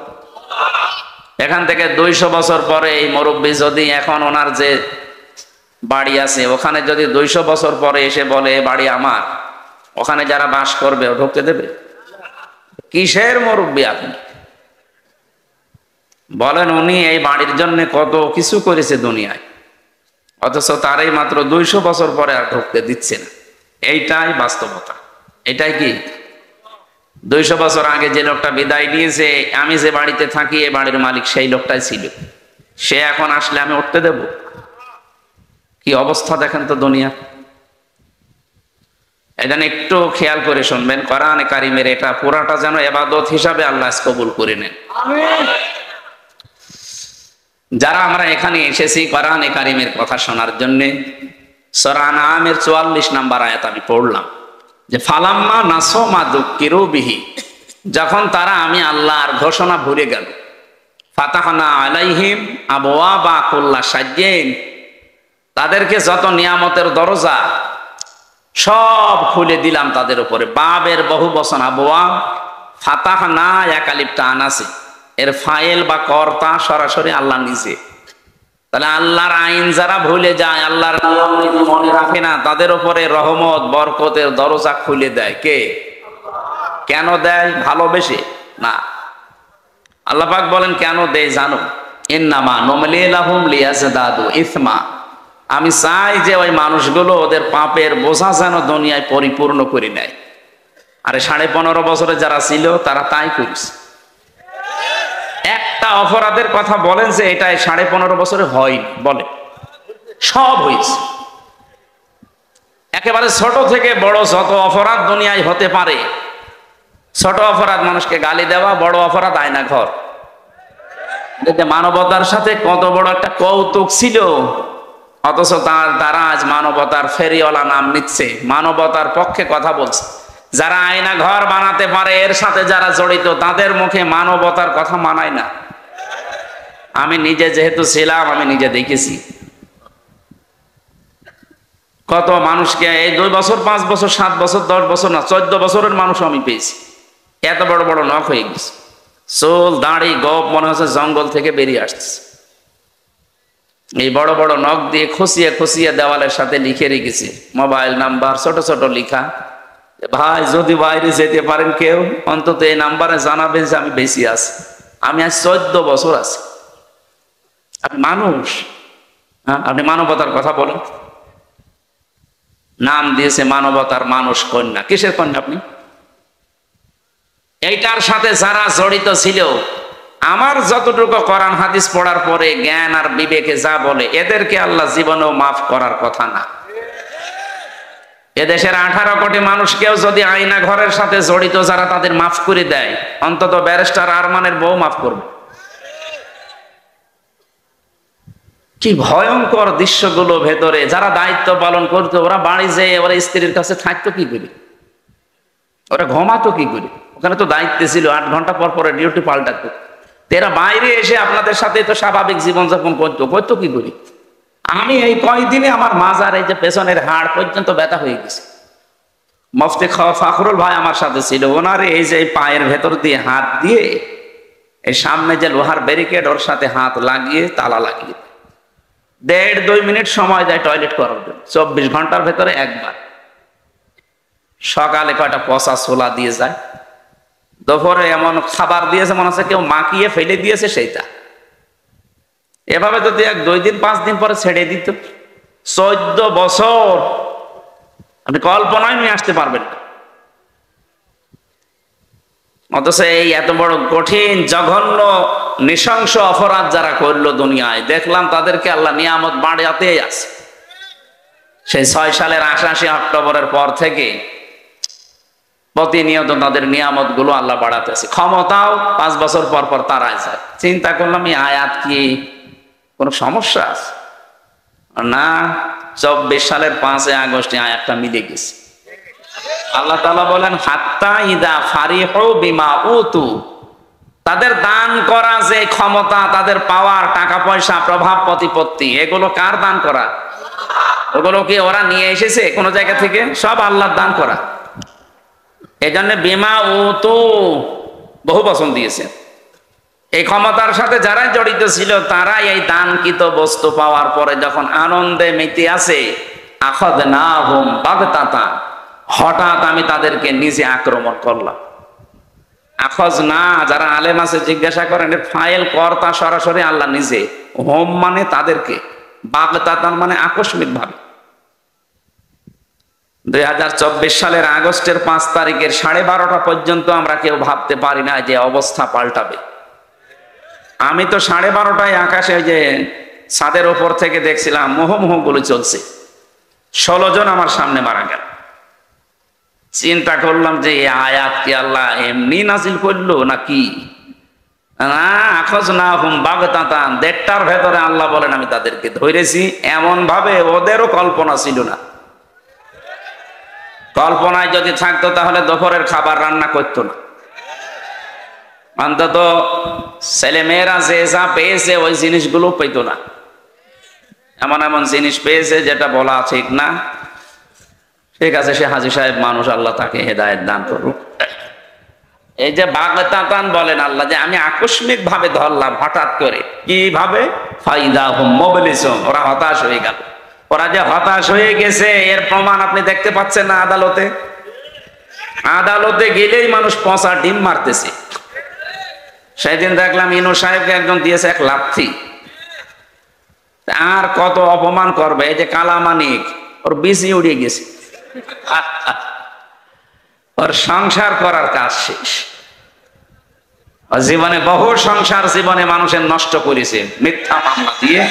এখান থেকে 200 বছর পরে এই মুরব্বী যদি এখন ওনার যে বাড়ি আছে ওখানে যদি 200 বছর পরে এসে বলে বাড়ি আমার, ওখানে যারা বাস করবে ও ঢুকতে দেবে? কিসের মুরব্বী আপনি? বলেন উনি এই বাড়ির জন্য কত কিছু করেছে দুনিয়ায়, অথচ তারই মাত্র 200 বছর পরে আর ঢুকতে দিচ্ছে না। এইটাই বাস্তবতা। এটাই কি 200 বছর আগে যে লোকটা বিদায় নিয়েছে, আমি যে বাড়িতে থাকি এই বাড়ির মালিক সেই লোকটাই ছিল, সে এখন আসলে আমি উঠতে দেব? কি অবস্থা দেখেন তো দুনিয়া। এজন্য একটু খেয়াল করে শুনবেন, কোরআনে কারিমের এটা পুরাটা যেন ইবাদত হিসাবে আল্লাহ কবুল করে নেন। আমিন। যারা আমরা এখানে এসেছি কোরআনে কারিমের কথা শোনার জন্য, সূরা আনআমের 44 নম্বর আয়াত আমি পড়লাম যে ফালাম্মা নাসু মা যুক্কিরু বিহি, যখন তারা আমি আল্লাহর ঘোষণা ভুলে গেল, ফাতাহনা আলাইহিম আবওয়াবা কুল্লা শাইইন, তাদেরকে যত নিয়ামতের দরজা সব খুলে দিলাম তাদের উপরে। বাবের বহু বচন আবওয়াব, ফাতাহনা এক আলিফ টান আছে, এর ফাইল বা কর্তা সরাসরি আল্লাহ নিজে। তাহলে আল্লাহর আইন যারা ভুলে যায়, আল্লাহর নিয়ম নীতি মনে রাখে না, তাদের উপরে রহমত বরকতের দরজা খুলে দেয় কে? কেন দেয়? ভালোবেসে না। আল্লাহ পাক বলেন কেন দেয় জানো? ইন্নামা নুমলি লাহুম লিয়াজদাদু ইসমা, আমি চাই যে ওই মানুষগুলো ওদের পাপের বোঝা যেন দুনিয়ায় পরিপূর্ণ করে নেয়। আরে 15.5 বছরে যারা ছিল তারা তাই করেছে। একটা অপরাধের কথা বলেন যে এটা 15.5 বছরে হয়নি, বলে সব হয়েছে। একেবারে ছোট থেকে বড় যত অপরাধ দুনিয়ায় হতে পারে, ছোট অপরাধ মানুষকে গালি দেওয়া, বড় অপরাধ আয়না ঘর। মানবতার সাথে কত বড় একটা কৌতুক ছিল, অথচ তার দ্বারা আজ মানবতার ফেরিওয়ালা নাম নিচ্ছে, মানবতার পক্ষে কথা বলছে। যারা আয়না ঘর বানাতে পারে এর সাথে যারা জড়িত তাদের মুখে মানবতার কথা মানায় না। আমি নিজে যেহেতু ছিলাম, আমি নিজে দেখেছি কত মানুষকে এই 2 বছর 5 বছর 7 বছর 10 বছর না 14 বছরের মানুষ আমি পেয়েছি, এত বড় বড় নখ হয়ে গেছে, চুল দাড়ি গোপ মনে হচ্ছে জঙ্গল থেকে বেরিয়ে আসছে। এই বড় বড় নখ দিয়ে খুশিয়ে খুশিয়ে দেওয়ালের সাথে লিখে রেখেছি মোবাইল নাম্বার ছোট ছোট লিখা, ভাই যদি বাইরে যেতে পারেন কেউ অন্তত এই নাম্বারে জানাবেন যে আমি বেশি আছি। আমি আজ 14 বছর আছি। আপনি মানুষ, হ্যাঁ আপনি মানবতার কথা বলেন। নাম দিয়েছে মানবতার মানুষ কন্যা। কিসের কন্যা আপনি? এইটার সাথে যারা জড়িত ছিল, আমার যতটুকু কোরআন হাদিস পড়ার পরে জ্ঞান আর বিবেকে যা বলে, এদেরকে আল্লাহ জীবনেও মাফ করার কথা না। এদেশের 18 কোটি মানুষকেও যদি আয়না ঘরের সাথে জড়িত যারা তাদের মাফ করে দেয়, অন্তত ব্যারিস্টার আরমানের বউ মাফ করবে। কি ভয়ঙ্কর দৃশ্যগুলো ভেতরে। যারা দায়িত্ব পালন করতো ওরা বাড়ি যেয়ে ওরা স্ত্রীর কাছে থাকতো কি করে, ওরা ঘুমাতো কি করে? ওখানে তো দায়িত্বে ছিল, 8 ঘন্টা পর পরে ডিউটি পাল্টাতো। এরা বাইরে এসে আপনাদের সাথে তো স্বাভাবিক জীবনযাপন করতো কি করে? আমি এই কয়েকদিনে আমার মাজার এই যে পেছনের হাড় পর্যন্ত ব্যথা হয়ে গেছে। মুফতি ফখরুল ভাই আমার সাথে ছিল, ওনার এই যে পায়ের ভেতর দিয়ে হাত দিয়ে এই সামনে যে লোহার ব্যারিকেড ওর সাথে হাত লাগিয়ে তালা লাগিয়ে 1.5-2 মিনিট সময় দেয় টয়লেট করার জন্য, 24 ঘন্টার ভেতরে একবার। সকালে কয়টা পচা ছোলা দিয়ে যায়, দুপুরে এমন খাবার দিয়েছে মনে হচ্ছে কেউ মাখিয়ে ফেলে দিয়েছে সেইটা। এভাবে যদি 1-2 দিন 5 দিন পরে ছেড়ে দিত, 14 বছর আপনি কল্পনায় নিয়ে আসতে পারবেন না। অথচ এই এত বড় কঠিন জঘন্য নৃশংস অপরাধ যারা করলো দুনিয়ায়, দেখলাম তাদেরকে আল্লাহ নিয়ামত বাড়াতেই আছে। সেই 6 সালের 88 অক্টোবরের পর থেকে প্রতিনিয়ত তাদের নিয়ামত গুলো আল্লাহ বাড়াতেছে। ক্ষমতাও 5 বছর পর পর তারাই যায়। চিন্তা করলাম এই আয়াত কি কোন সমস্যা আছে? না, 24 সালের 5 আগস্টে আয়াতটা মিলে গেছে। আল্লাহ তাআলা বলেন হাত্তা ইদা ফারিহু বিমা উতু, তাদের দান করা যে ক্ষমতা, তাদের পাওয়ার, টাকা পয়সা, প্রভাব প্রতিপত্তি, এগুলো কার দান করা? ওগুলো কি ওরা নিয়ে এসেছে কোন জায়গা থেকে? সব আল্লাহর দান করা। এই জন্য বিমা উতু বহু বচন দিয়েছে। এই ক্ষমতার সাথে যারা জড়িত ছিল তারাই এই দানকৃত বস্তু পাওয়ার পরে যখন আনন্দে মেতে আছে, আখাযনাহুম বাগতাতান, হঠাৎ আমি তাদেরকে নিজে আক্রমণ করলাম। আখাযনা, যারা আলেম আছে জিজ্ঞাসা করেন এর ফাইল কর্তা সরাসরি আল্লাহ নিজে, হোম মানে তাদেরকে, বাগতাতান মানে আকস্মিক ভাবে। 2024 সালের আগস্টের 5 তারিখের 12:30 পর্যন্ত আমরা কেউ ভাবতে পারি না যে অবস্থা পাল্টাবে। আমি তো 12:30টায় আকাশে যে ছাদের ওপর থেকে দেখছিলাম মুহুর্মুহু গুলি চলছে, 16 জন আমার সামনে মারা গেল। চিন্তা করলাম যে এই আয়াত কি আল্লাহ এমনি নাজিল করলো নাকি? না, আখাযনাহুম বাগতাতান, 1:30টার ভেতরে আল্লাহ বলেন আমি তাদেরকে ধরেছি এমন ভাবে ওদেরও কল্পনা ছিল না। কল্পনায় যদি থাকতো তাহলে দুপুরের খাবার রান্না করতো না। অন্তত ছেলে মেয়েরা যে যা পেয়েছে ওই জিনিসগুলো পেতো না। এমন এমন জিনিস পেয়েছে যেটা বলা ঠিক না। ঠিক আছে, সে হাজী সাহেব মানুষ, আল্লাহ তাকে হেদায়েত দান করুক। এই যে বাগতাতান বলেন আল্লাহ, যে আমি আকস্মিক ভাবে ধরলাম, হঠাৎ করে কিভাবে, ফাইদাহুম মুবলিসুন, ওরা হতাশ হয়ে গেল। ওরা যে হতাশ হয়ে গেছে এর প্রমাণ আপনি দেখতে পাচ্ছেন না আদালতে। আদালতে গেলেই মানুষ পচা ডিম মারতেছে। সেদিন দেখলাম ইনু সাহেবকে একজন দিয়েছে 1 লাথি। আর কত অপমান করবে। এই যে কালামানিক, ওর বিসি উড়িয়ে গেছে, ওর সংসার করার কাজ শেষ। জীবনে বহু সংসার জীবনে মানুষের নষ্ট করেছে মিথ্যা মামলা দিয়ে,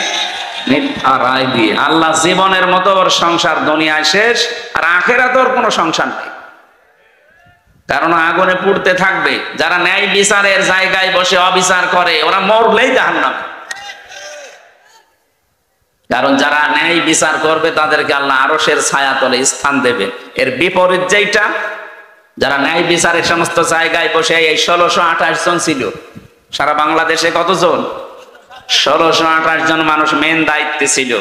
মিথ্যা রায় দিয়ে। আল্লাহ জীবনের মতো ওর সংসার দুনিয়ায় শেষ, আর আখেরাতে ওর কোনো সংসার নেই, কারণ আগুনে পুড়তে থাকবে। যারা ন্যায় বিচারের জায়গায় বসে অবিচার করে ওরা মরলেই জাহান্নামে। কারণ যারা ন্যায় বিচার করবে তাদেরকে আল্লাহ আরশের ছায়াতলে স্থান দেবেন। এর বিপরীত যেটা, যারা ন্যায় বিচারের সমস্ত জায়গায় বসে, এই 1628 জন ছিল সারা বাংলাদেশে। কতজন? 1628 জন মানুষ মেন দায়িত্বে ছিল।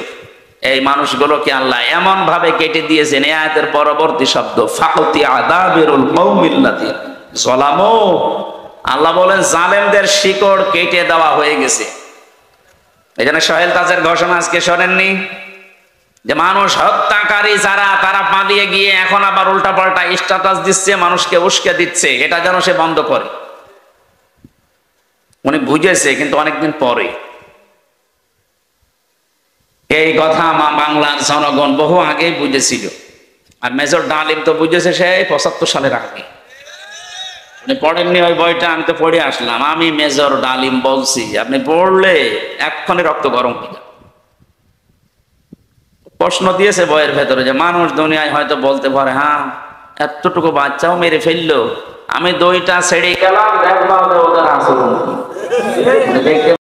এই মানুষগুলোকে আল্লাহ এমন ভাবে কেটে দিয়েছেন। এই আয়াতের পরবর্তী শব্দ ফাকতি আদাবিরুল কওমিল্লাযী যালামু। আল্লাহ বলেন জালেমদের শিকড় কেটে দেওয়া হয়ে গেছে। এই জন্য সোহেল তাজের ঘোষণা আজকে শোনেননি যে মানুষ হত্যাকারী যারা, তারা পালিয়ে গিয়ে এখন আবার উল্টাপাল্টা স্ট্যাটাস দিচ্ছে, মানুষকে উস্কে দিচ্ছে। এটা যেন সে বন্ধ করে। উনি বুঝেছে, কিন্তু অনেকদিন পরে। এই কথা বাংলার জনগণ বহু আগেই বুঝেছিল। আর মেজর ডালিম তো বুঝেছে সেই 75 সালের আগে। আপনি পড়েননি ওই বইটা? আমি তো পড়ে আসলাম। আমি মেজর ডালিম বলছি, আপনি পড়লে এক্ষণে রক্ত গরম হয়ে যাবে। প্রশ্ন দিয়েছে বইয়ের ভেতরে যে মানুষ দুনিয়ায় হয়তো বলতে পারে, হ্যাঁ এতটুকু বাচ্চাও মেরে ফেললো, আমি দইটা ছেড়ে গেলাম, দেখলাম ওদের আসল দেখতে